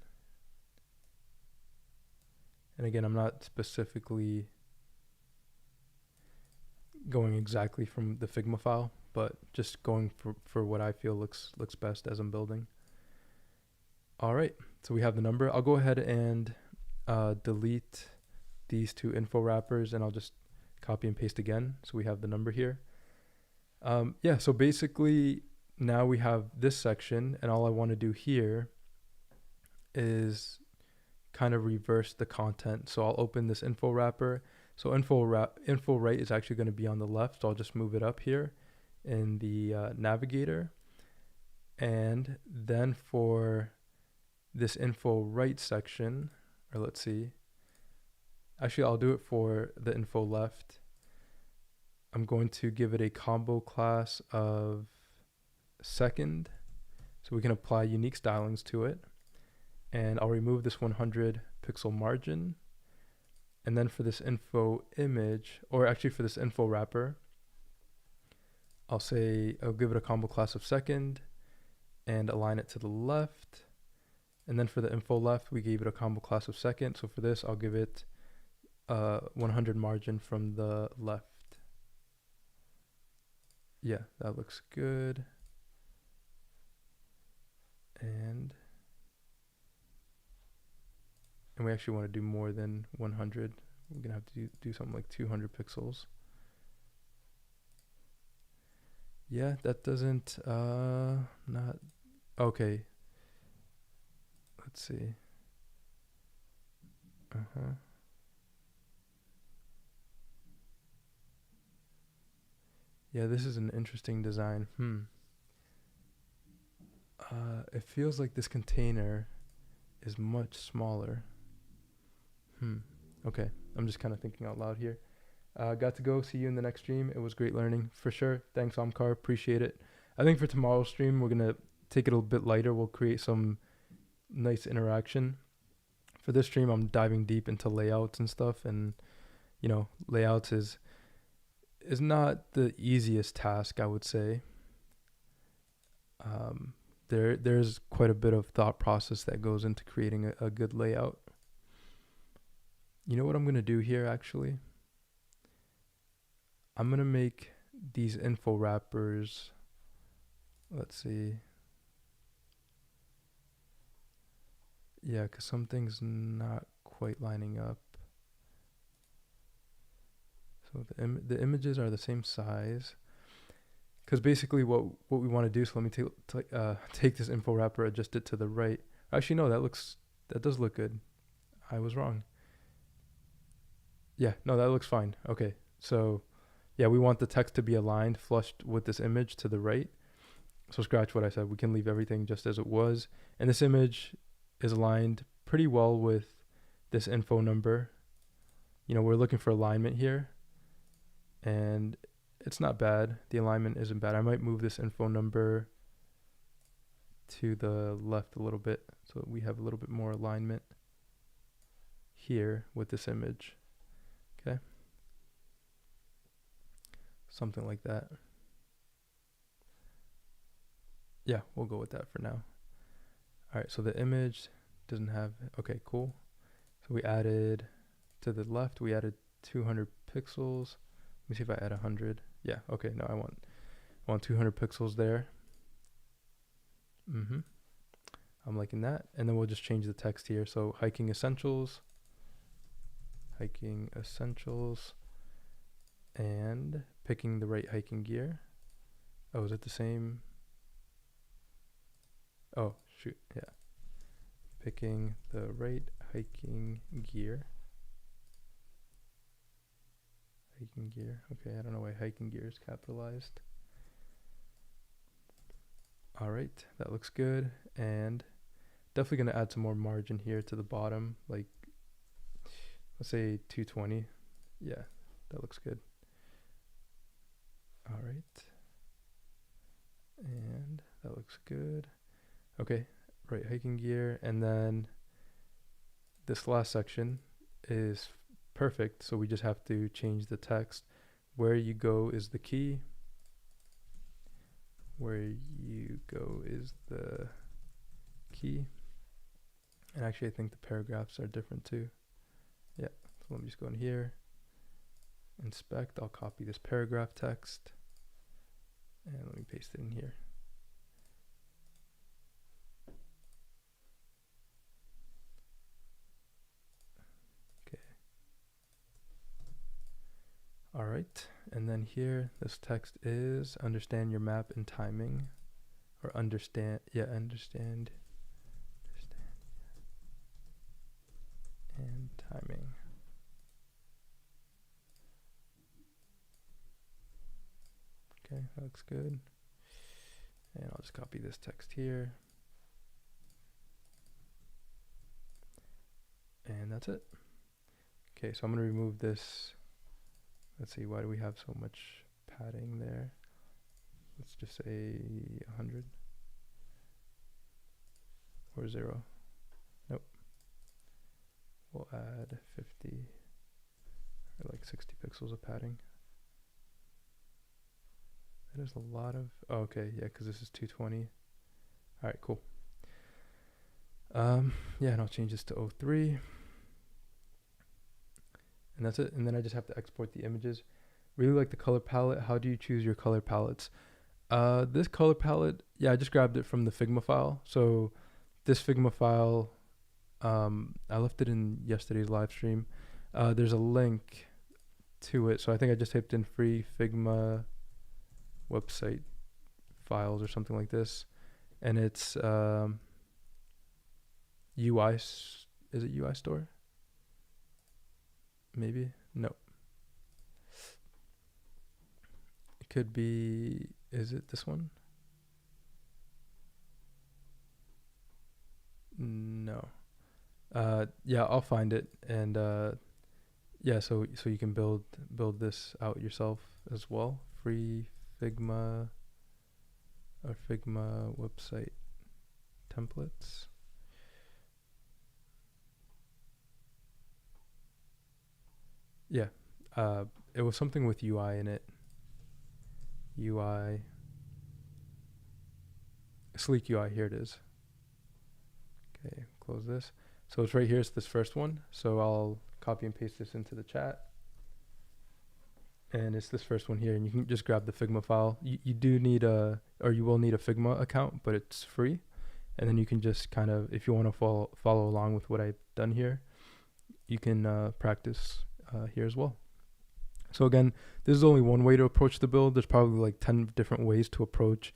And again, I'm not specifically going exactly from the Figma file, but just going for what I feel looks best as I'm building. All right, so we have the number. I'll go ahead and delete these 2 info wrappers, and I'll just copy and paste again. So we have the number here. Yeah, so basically now we have this section, and all I want to do here is kind of reverse the content. So I'll open this info wrapper. So info right is actually going to be on the left. So I'll just move it up here in the navigator. And then for this info right section, or let's see, actually I'll do it for the info left. I'm going to give it a combo class of second, so we can apply unique stylings to it. And I'll remove this 100 pixel margin. And then for this info image, or actually for this info wrapper, I'll give it a combo class of second and align it to the left. And then for the info left, we gave it a combo class of second. So for this, I'll give it 100 margin from the left. Yeah, that looks good. And we actually want to do more than 100. We're gonna have to do something like 200 pixels. Yeah, that doesn't not okay. Let's see. Yeah, this is an interesting design. It feels like this container is much smaller. Okay, I'm just kind of thinking out loud here. Got to go. See you in the next stream. It was great learning for sure. Thanks, Omkar. Appreciate it. I think for tomorrow's stream, we're gonna take it a little bit lighter. We'll create some nice interaction. For this stream, I'm diving deep into layouts and stuff, and you know, layouts is not the easiest task, I would say. There's quite a bit of thought process that goes into creating a good layout. You know what I'm gonna do here actually? I'm gonna make these info wrappers, let's see. Yeah, because something's not quite lining up. So the images are the same size. Because basically what we want to do, so let me take this info wrapper, adjust it to the right. Actually, no, that does look good. I was wrong. Yeah, no, that looks fine. Okay, so yeah, we want the text to be aligned flushed with this image to the right. So scratch what I said. We can leave everything just as it was. And this image is aligned pretty well with this info number. You know, we're looking for alignment here. And it's not bad. The alignment isn't bad. I might move this info number to the left a little bit so we have a little bit more alignment here with this image. Okay. Something like that. Yeah, we'll go with that for now. All right, so the image doesn't have, okay, cool. So we added to the left, we added 200 pixels. Let me see if I add 100. Yeah, okay, no, I want 200 pixels there. I'm liking that. And then we'll just change the text here. So hiking essentials, and picking the right hiking gear. Oh, is it the same? Oh, shoot, yeah. Picking the right hiking gear. Okay, I don't know why hiking gear is capitalized. All right, that looks good. And definitely gonna add some more margin here to the bottom, like let's say 220. Yeah, that looks good. All right, and that looks good. Okay, right hiking gear, and then this last section is perfect, so we just have to change the text. Where you go is the key. Where you go is the key. And actually, I think the paragraphs are different too. Yeah, so let me just go in here, inspect. I'll copy this paragraph text, and let me paste it in here. Okay. All right, and then here, this text is understand your map and timing, or understand and timing. Okay, that looks good. And I'll just copy this text here. And that's it. Okay, so I'm gonna remove this. Let's see, why do we have so much padding there? Let's just say 100 or 0. Nope. We'll add 50 or like 60 pixels of padding. That is a lot of, oh, okay, yeah, because this is 220. All right, cool. Yeah, and I'll change this to 03. And that's it. And then I just have to export the images. Really like the color palette. How do you choose your color palettes? This color palette, yeah, I just grabbed it from the Figma file. So this Figma file, I left it in yesterday's live stream. There's a link to it. So I think I just typed in free Figma website files or something like this. And it's UI, is it UI store? Maybe, no. It could be, is it this one? No. Yeah, I'll find it, and yeah, so you can build this out yourself as well. Free Figma or Figma website templates. Yeah, it was something with UI in it. UI, sleek UI, here it is. Okay, close this. So it's right here, it's this first one. So I'll copy and paste this into the chat. And it's this first one here, and you can just grab the Figma file. You do need you will need a Figma account, but it's free. And then you can just kind of, if you want to follow along with what I've done here, you can practice here as well. So again, this is only one way to approach the build. There's probably like 10 different ways to approach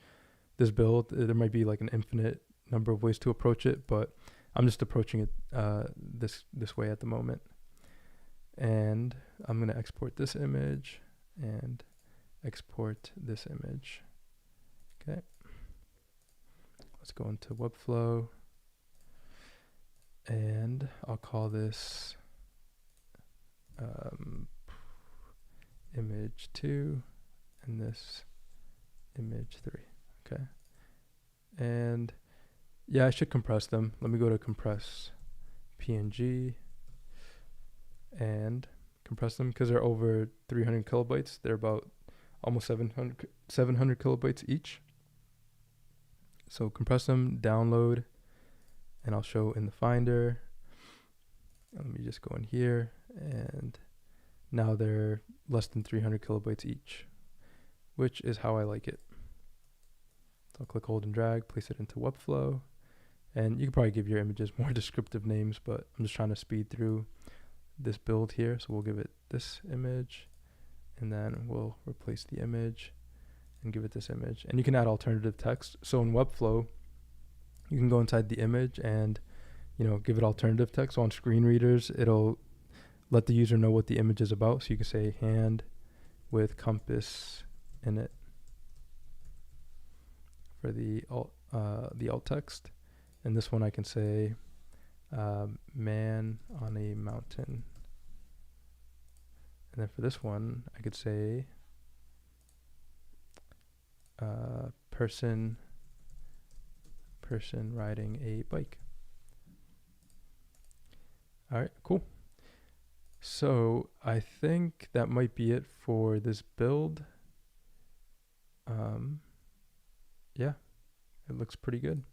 this build. There might be like an infinite number of ways to approach it, but I'm just approaching it this way at the moment. And I'm going to export this image and export this image. Okay. Let's go into Webflow, and I'll call this image 2 and this image 3. Okay. And yeah, I should compress them. Let me go to compress PNG and compress them because they're over 300 kilobytes. They're about almost 700 kilobytes each. So compress them, download, and I'll show in the Finder. Let me just go in here, and now they're less than 300 kilobytes each, which is how I like it. So I'll click, hold, and drag, place it into Webflow. And you can probably give your images more descriptive names, but I'm just trying to speed through this build here. So we'll give it this image, and then we'll replace the image and give it this image. And you can add alternative text. So in Webflow, you can go inside the image and, give it alternative text. So on screen readers, it'll let the user know what the image is about. So you can say hand with compass in it for the alt text. And this one I can say man on a mountain. And then for this one, I could say person riding a bike. All right, cool. So I think that might be it for this build. Yeah, it looks pretty good.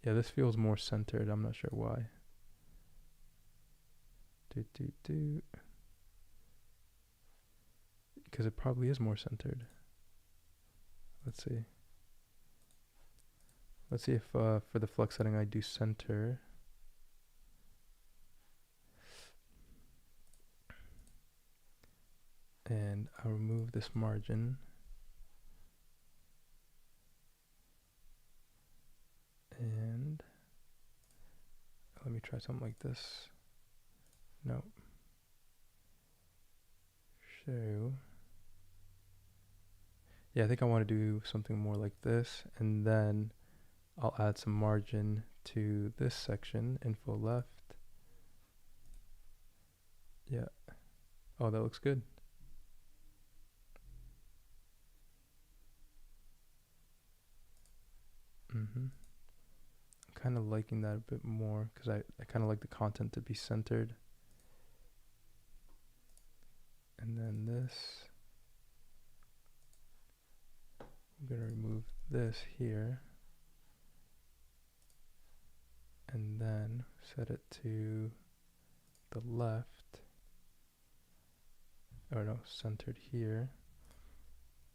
Yeah, this feels more centered. I'm not sure why. Because it probably is more centered. Let's see. Let's see if for the flex setting I do center. And I'll remove this margin. And let me try something like this. No. Show. Yeah, I think I want to do something more like this, and then I'll add some margin to this section, info left. Yeah. Oh, that looks good. I'm kind of liking that a bit more because I kind of like the content to be centered. And then this, I'm going to remove this here. And then set it to the left. Or no, centered here.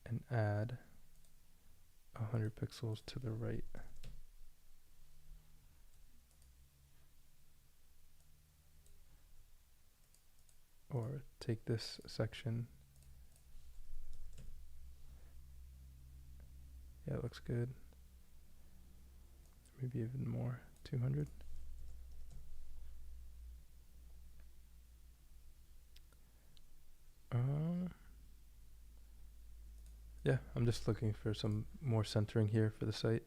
And add 100 pixels to the right. Or take this section. Yeah, it looks good. Maybe even more, 200. Yeah, I'm just looking for some more centering here for the site.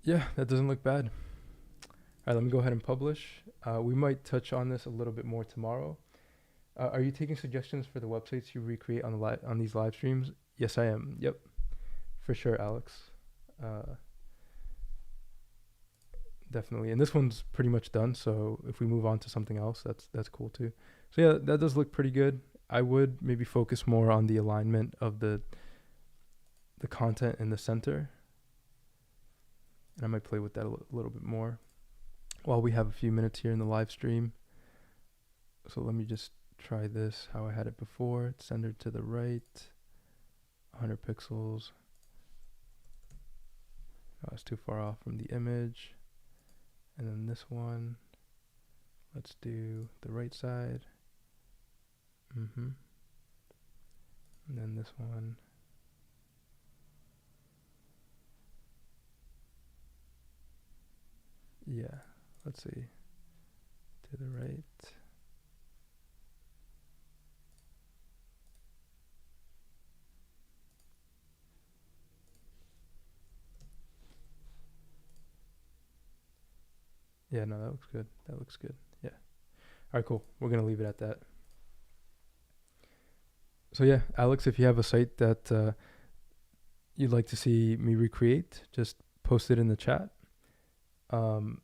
Yeah, that doesn't look bad. All right, let me go ahead and publish. We might touch on this a little bit more tomorrow. Are you taking suggestions for the websites you recreate on these live streams? Yes, I am. Yep, for sure, Alex. Definitely. And this one's pretty much done. So if we move on to something else, that's cool too. So yeah, that does look pretty good. I would maybe focus more on the alignment of the content in the center. And I might play with that a little bit more while we have a few minutes here in the live stream. So let me just try this how I had it before. It's centered to the right, 100 pixels. Oh, it's too far off from the image. And then this one, let's do the right side. And then this one. Yeah, let's see. To the right. Yeah, no, that looks good. That looks good. Yeah. All right, cool. We're going to leave it at that. So yeah, Alex, if you have a site that you'd like to see me recreate, just post it in the chat. One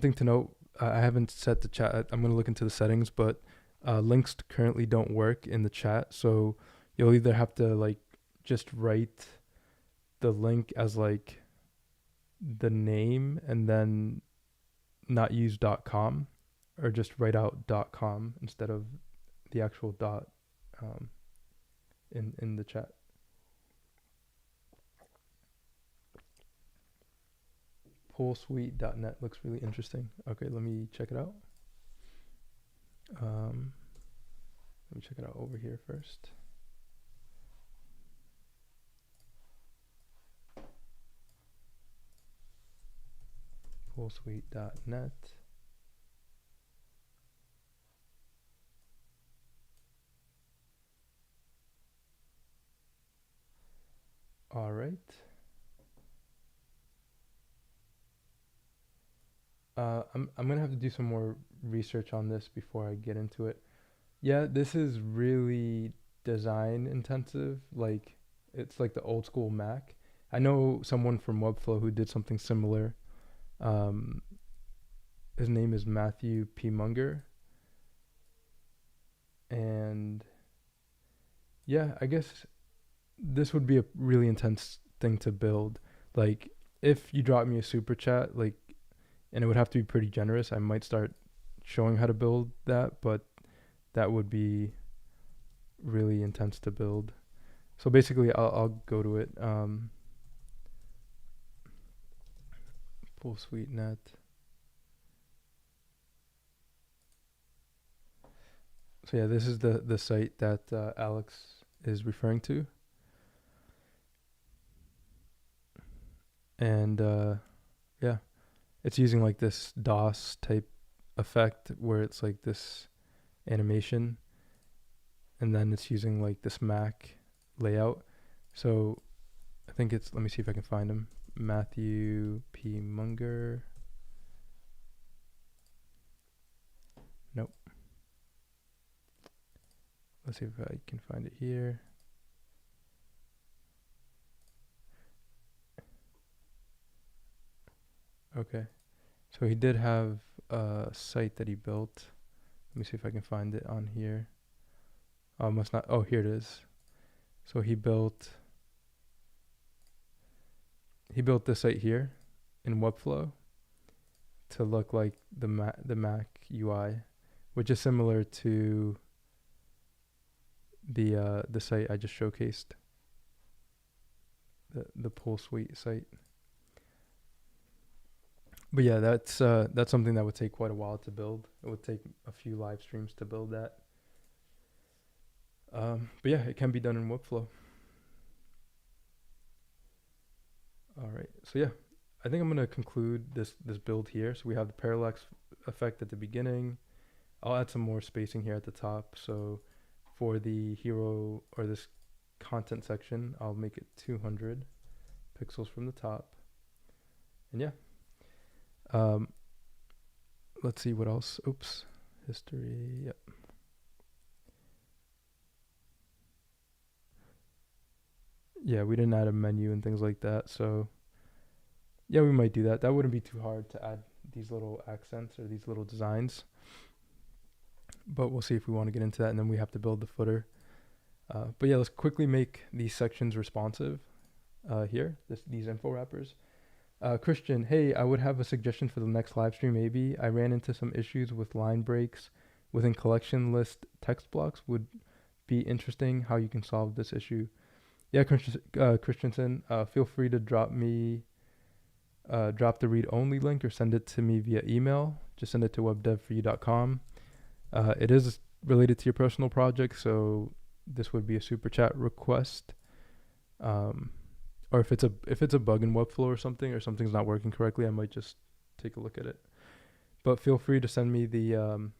thing to note, I haven't set the chat. I'm going to look into the settings, but links currently don't work in the chat. So you'll either have to just write the link as the name and then not use .com, or just write out .com instead of the actual dot um, in the chat. Poolsuite.net looks really interesting. Okay, let me check it out. Let me check it out over here first. Poolsuite.net. All right. I'm gonna have to do some more research on this before I get into it. Yeah, this is really design intensive. Like, it's like the old school Mac. I know someone from Webflow who did something similar. Um, his name is Matthew P. Munger. And yeah, I guess this would be a really intense thing to build. Like, if you drop me a super chat, like, and it would have to be pretty generous, I might start showing how to build that, but that would be really intense to build. So basically, I'll go to it. Full suite net. So yeah, this is the site that Alex is referring to. And yeah, it's using like this DOS type effect where it's like this animation, and then it's using like this Mac layout. So I think it's, let me see if I can find him. Matthew P. Munger. Nope. Let's see if I can find it here. Okay. So he did have a site that he built. Let me see if I can find it on here. Oh, must not. Oh, here it is. So he built this site here in Webflow to look like the Mac UI, which is similar to the site I just showcased, the Pool Suite site. But yeah, that's something that would take quite a while to build. It would take a few live streams to build that. But yeah, it can be done in Webflow. All right, so yeah, I think I'm gonna conclude this build here. So we have the parallax effect at the beginning. I'll add some more spacing here at the top. So for the hero, or this content section, I'll make it 200 pixels from the top. And yeah, let's see what else. Oops, history. Yep. Yeah, we didn't add a menu and things like that. So yeah, we might do that. That wouldn't be too hard to add these little accents or these little designs. But we'll see if we want to get into that, and then we have to build the footer. But yeah, let's quickly make these sections responsive here, these info wrappers. Christian, hey, I would have a suggestion for the next live stream maybe. I ran into some issues with line breaks within collection list text blocks. Would be interesting how you can solve this issue. Yeah, Christensen, feel free to drop the read-only link or send it to me via email. Just send it to webdevforyou.com. It is related to your personal project, so this would be a super chat request. Or if it's a bug in Webflow or something's not working correctly, I might just take a look at it. But feel free to send me the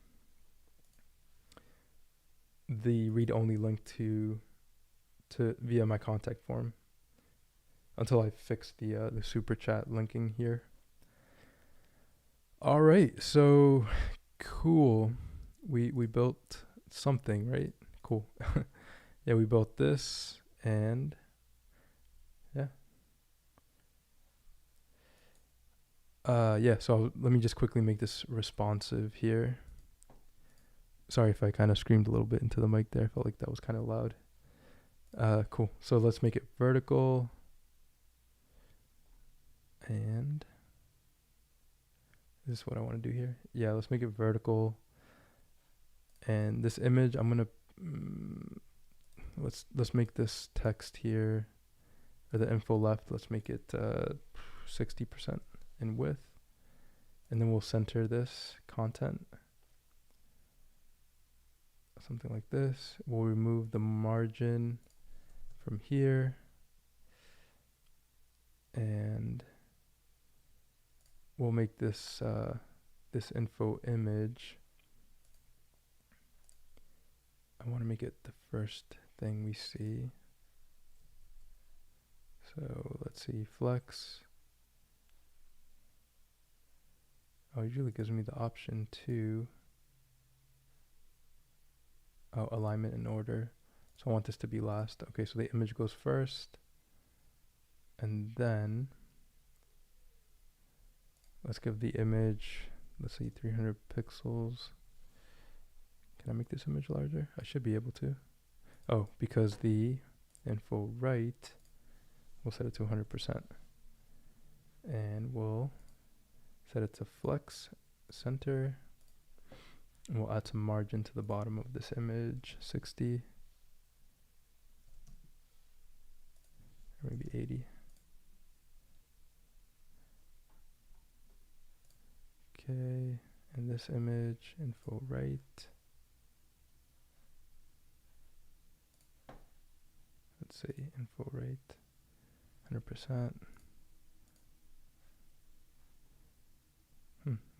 read-only link to via my contact form until I fix the super chat linking here. All right, so cool. We built something, right? Cool. Yeah, we built this, and yeah. Yeah, so let me just quickly make this responsive here. Sorry if I kind of screamed a little bit into the mic there. I felt like that was kind of loud. Cool. So let's make it vertical. And this is what I want to do here. Yeah, let's make it vertical. And this image, I'm gonna let's make this text here, or the info left. Let's make it 60% in width, and then we'll center this content. Something like this. We'll remove the margin from here, and we'll make this this info image. I want to make it the first thing we see. So let's see, flex. Oh, it usually gives me the option to alignment in order. So I want this to be last. Okay, so the image goes first, and then let's give the image, let's see, 300 pixels. Can I make this image larger? I should be able to. Oh, because the info right, we'll set it to 100%. And we'll set it to flex, center. And we'll add some margin to the bottom of this image, 60. Or maybe 80. Okay, and this image, info right. Let's see, info right, 100%.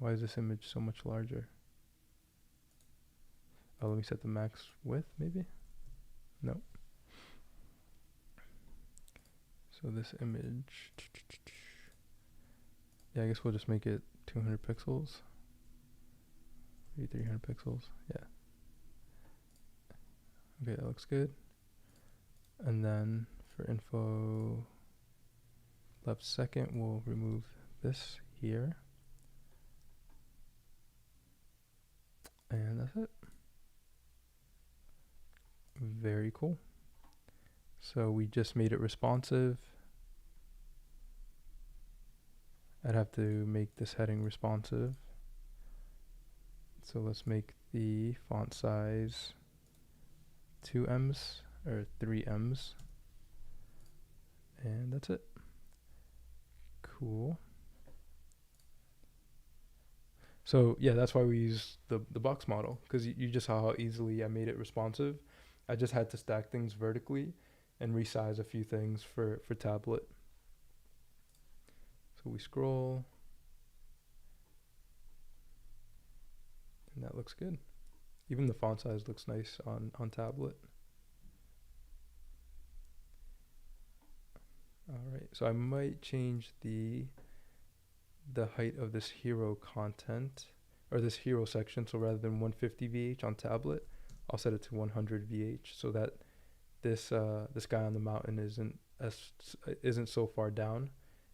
Why is this image so much larger? Oh, let me set the max width, maybe? No. So this image, yeah, I guess we'll just make it 200 pixels. Maybe 300 pixels, yeah. Okay, that looks good. And then for info left second, we'll remove this here. And that's it. Very cool. So we just made it responsive. I'd have to make this heading responsive. So let's make the font size 2 Ms or 3 Ms. And that's it. Cool. So yeah, that's why we use the box model, because you just saw how easily I made it responsive. I just had to stack things vertically and resize a few things for tablet. So we scroll, and that looks good. Even the font size looks nice on tablet. All right, so I might change the height of this hero content, or this hero section. So rather than 150 VH on tablet, I'll set it to 100 VH, so that this this guy on the mountain isn't so far down,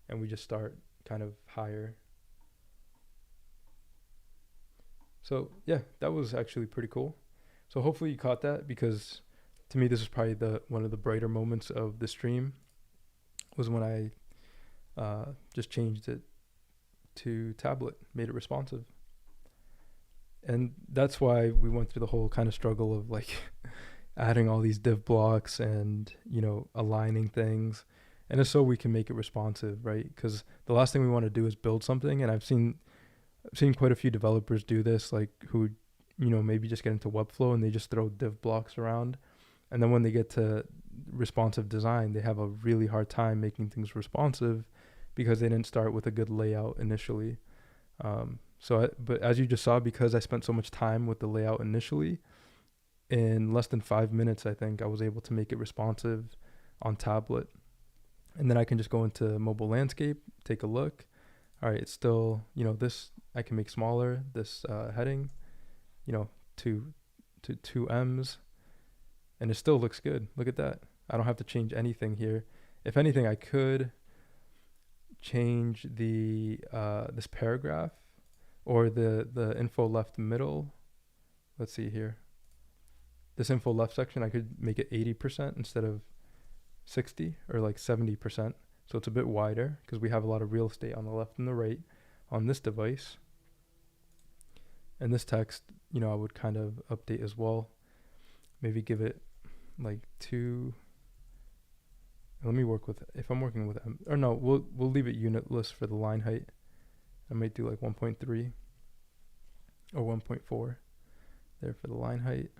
and we just start kind of higher. So yeah, that was actually pretty cool. So hopefully you caught that, because to me this is probably one of the brighter moments of the stream, was when I just changed it to tablet, made it responsive. And that's why we went through the whole kind of struggle of like adding all these div blocks and, you know, aligning things. And it's so we can make it responsive, right? Because the last thing we want to do is build something. And I've seen quite a few developers do this, like who, you know, maybe just get into Webflow and they just throw div blocks around. And then when they get to responsive design, they have a really hard time making things responsive because they didn't start with a good layout initially. But as you just saw, because I spent so much time with the layout initially, in less than 5 minutes, I think I was able to make it responsive on tablet. And then I can just go into mobile landscape, take a look. All right, it's still, you know, this I can make smaller, this heading, you know, to 2 Ms, and it still looks good. Look at that. I don't have to change anything here. If anything, I could change the this paragraph or the info left middle. Let's see here. This info left section, I could make it 80% instead of 60, or like 70%. So it's a bit wider because we have a lot of real estate on the left and the right on this device. And this text, I would kind of update as well. Maybe give it like 2. Let me work with, if I'm working with, or no, we'll leave it unitless for the line height. I might do like 1.3 or 1.4 there for the line height.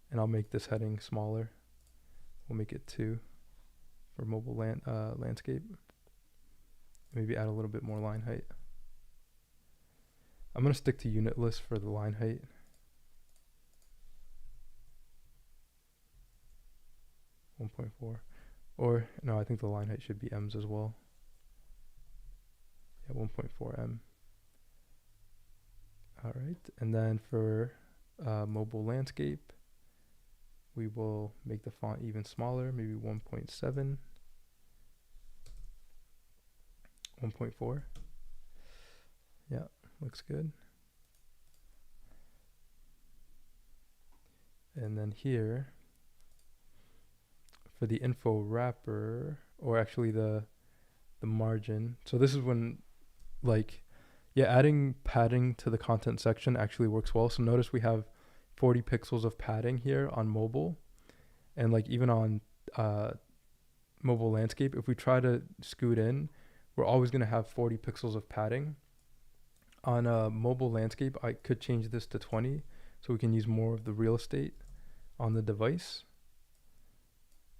And I'll make this heading smaller. We'll make it 2 for mobile landscape. Maybe add a little bit more line height. I'm going to stick to unitless for the line height. .4. Or, no, I think the line height should be M's as well. Yeah, 1.4 M. All right, and then for mobile landscape, we will make the font even smaller, maybe 1.7. 1.4. Yeah, looks good. And then here, for the info wrapper, or actually the margin. So this is when, like, adding padding to the content section actually works well. So notice we have 40 pixels of padding here on mobile, and like even on mobile landscape, if we try to scoot in, we're always going to have 40 pixels of padding. On a mobile landscape, I could change this to 20 so we can use more of the real estate on the device.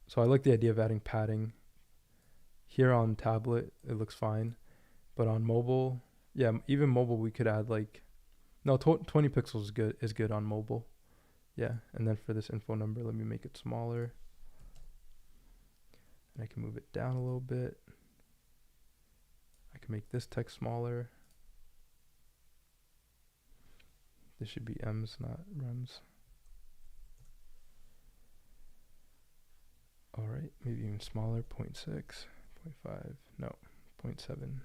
So I like the idea of adding padding. Here on tablet, it looks fine. But on mobile, yeah, even mobile, we could add like, no, 20 pixels is good on mobile. Yeah, and then for this info number, let me make it smaller. And I can move it down a little bit. I can make this text smaller. This should be M's, not rems. All right, maybe even smaller, 0.6, 0.5, no, 0.7.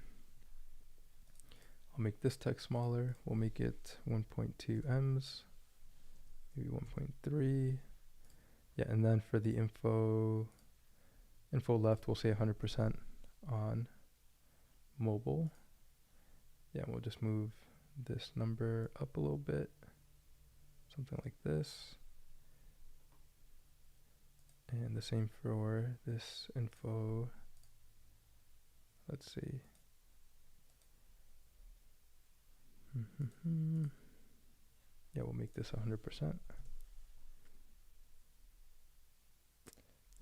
I'll make this text smaller. We'll make it 1.2 M's, maybe 1.3. Yeah, and then for the info left, we'll say 100% on mobile. Yeah, we'll just move this number up a little bit, something like this. And the same for this info. Let's see. Yeah, we'll make this 100%.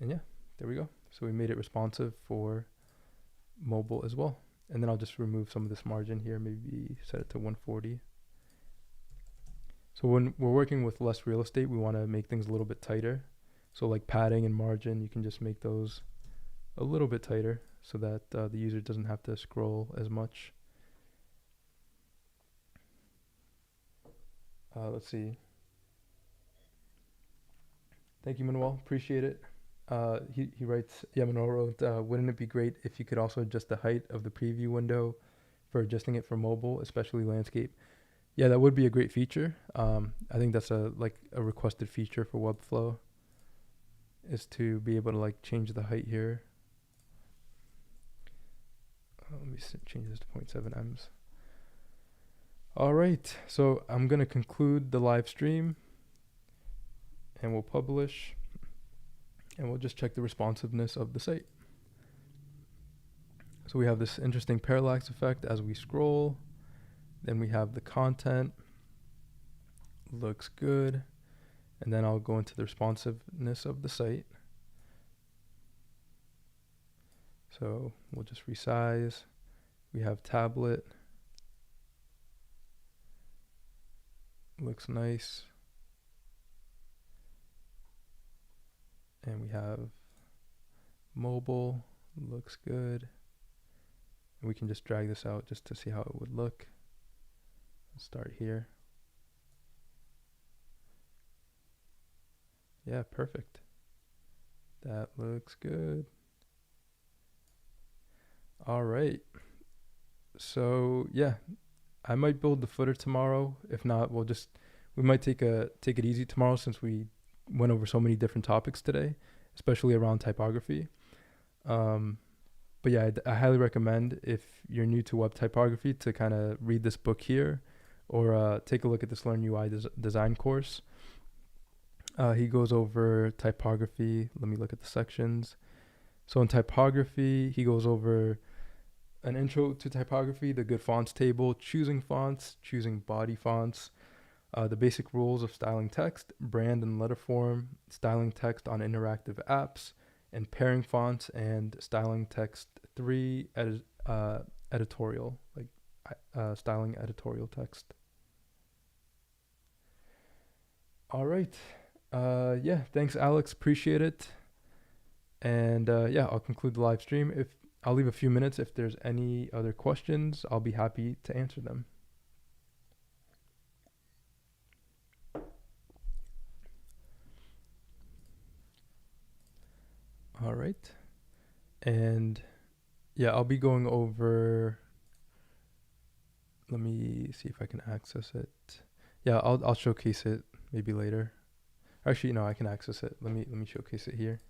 And yeah, there we go. So we made it responsive for mobile as well. And then I'll just remove some of this margin here, maybe set it to 140. So when we're working with less real estate, we want to make things a little bit tighter. So like padding and margin, you can just make those a little bit tighter so that the user doesn't have to scroll as much. Let's see. Thank you, Manuel. Appreciate it. He writes, yeah, Manuel wrote, wouldn't it be great if you could also adjust the height of the preview window for adjusting it for mobile, especially landscape? Yeah, that would be a great feature. I think that's a requested feature for Webflow, is to be able to like change the height here. Let me change this to 0.7 M's. All right, so I'm going to conclude the live stream and we'll publish and we'll just check the responsiveness of the site. So we have this interesting parallax effect as we scroll. Then we have the content. Looks good. And then I'll go into the responsiveness of the site. So we'll just resize. We have tablet. Looks nice. And we have mobile. Looks good. And we can just drag this out just to see how it would look. Let's start here. Yeah, perfect. That looks good. All right. So yeah, I might build the footer tomorrow. If not, we might take it easy tomorrow since we went over so many different topics today. especially around typography. But yeah, I highly recommend, if you're new to web typography, to kind of read this book here, or take a look at this Learn UI design course. He goes over typography. Let me look at the sections. So in typography, he goes over an intro to typography, the good fonts table, choosing fonts, choosing body fonts, the basic rules of styling text, brand and letter form, styling text on interactive apps, and pairing fonts, and styling text 3, editorial, like styling editorial text. All right. Yeah, thanks, Alex. Appreciate it. And yeah, I'll conclude the live stream. If I'll leave a few minutes. If there's any other questions, I'll be happy to answer them. All right. And yeah, I'll be going over, let me see if I can access it. Yeah, I'll showcase it maybe later. Actually, no, I can access it. Let me showcase it here.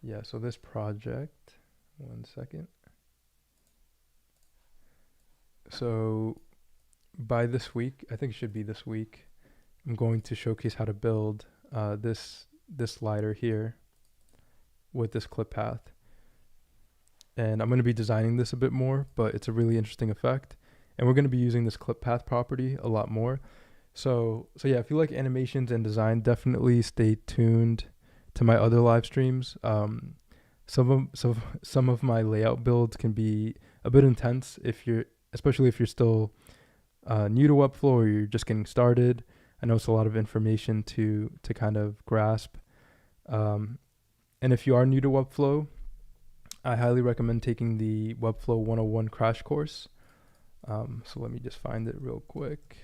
Yeah, so this project, one second. So by this week, I think it should be this week, I'm going to showcase how to build this slider here with this clip path. And I'm going to be designing this a bit more, but it's a really interesting effect. And we're going to be using this clip path property a lot more. So yeah, if you like animations and design, definitely stay tuned to my other live streams. Some of my layout builds can be a bit intense, especially if you're still new to Webflow, or you're just getting started. I know it's a lot of information to kind of grasp. And if you are new to Webflow, I highly recommend taking the Webflow 101 crash course. So let me just find it real quick.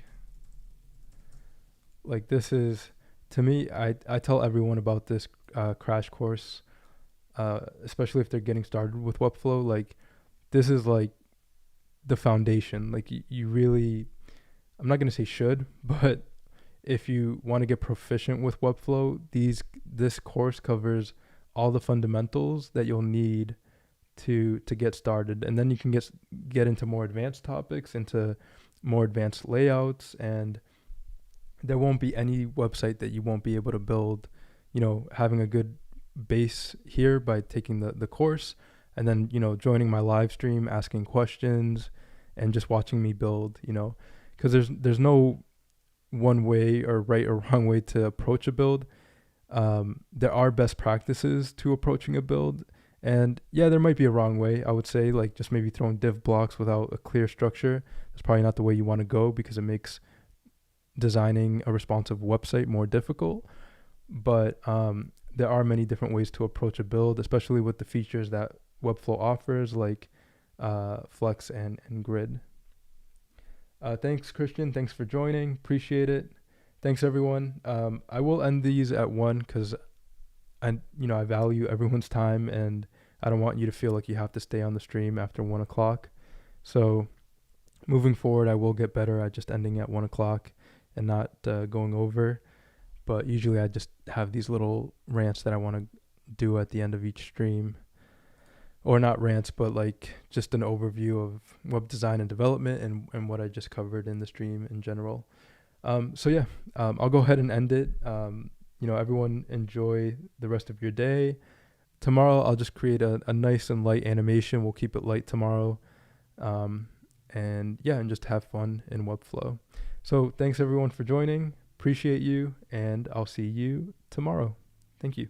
Like, this is, to me, I tell everyone about this crash course, especially if they're getting started with Webflow. Like, this is like the foundation. Like, you really, I'm not going to say should, but if you want to get proficient with Webflow, this course covers all the fundamentals that you'll need to get started. And then you can get into more advanced topics, into more advanced layouts, and there won't be any website that you won't be able to build, having a good base here by taking the course, and then, joining my live stream, asking questions, and just watching me build, because there's no one way or right or wrong way to approach a build. There are best practices to approaching a build, and yeah, there might be a wrong way. I would say, like, just maybe throwing div blocks without a clear structure. That's probably not the way you want to go, because it makes designing a responsive website more difficult. But there are many different ways to approach a build, especially with the features that Webflow offers, like Flex and Grid. Thanks, Christian. Thanks for joining. Appreciate it. Thanks, everyone. I will end these at 1, because I value everyone's time, and I don't want you to feel like you have to stay on the stream after 1 o'clock. So moving forward, I will get better at just ending at 1 o'clock and not going over. But usually I just have these little rants that I want to do at the end of each stream. Or not rants, but like just an overview of web design and development, and what I just covered in the stream in general. So yeah, I'll go ahead and end it. Everyone enjoy the rest of your day. Tomorrow I'll just create a nice and light animation. We'll keep it light tomorrow. And just have fun in Webflow. So thanks everyone for joining. Appreciate you, and I'll see you tomorrow. Thank you.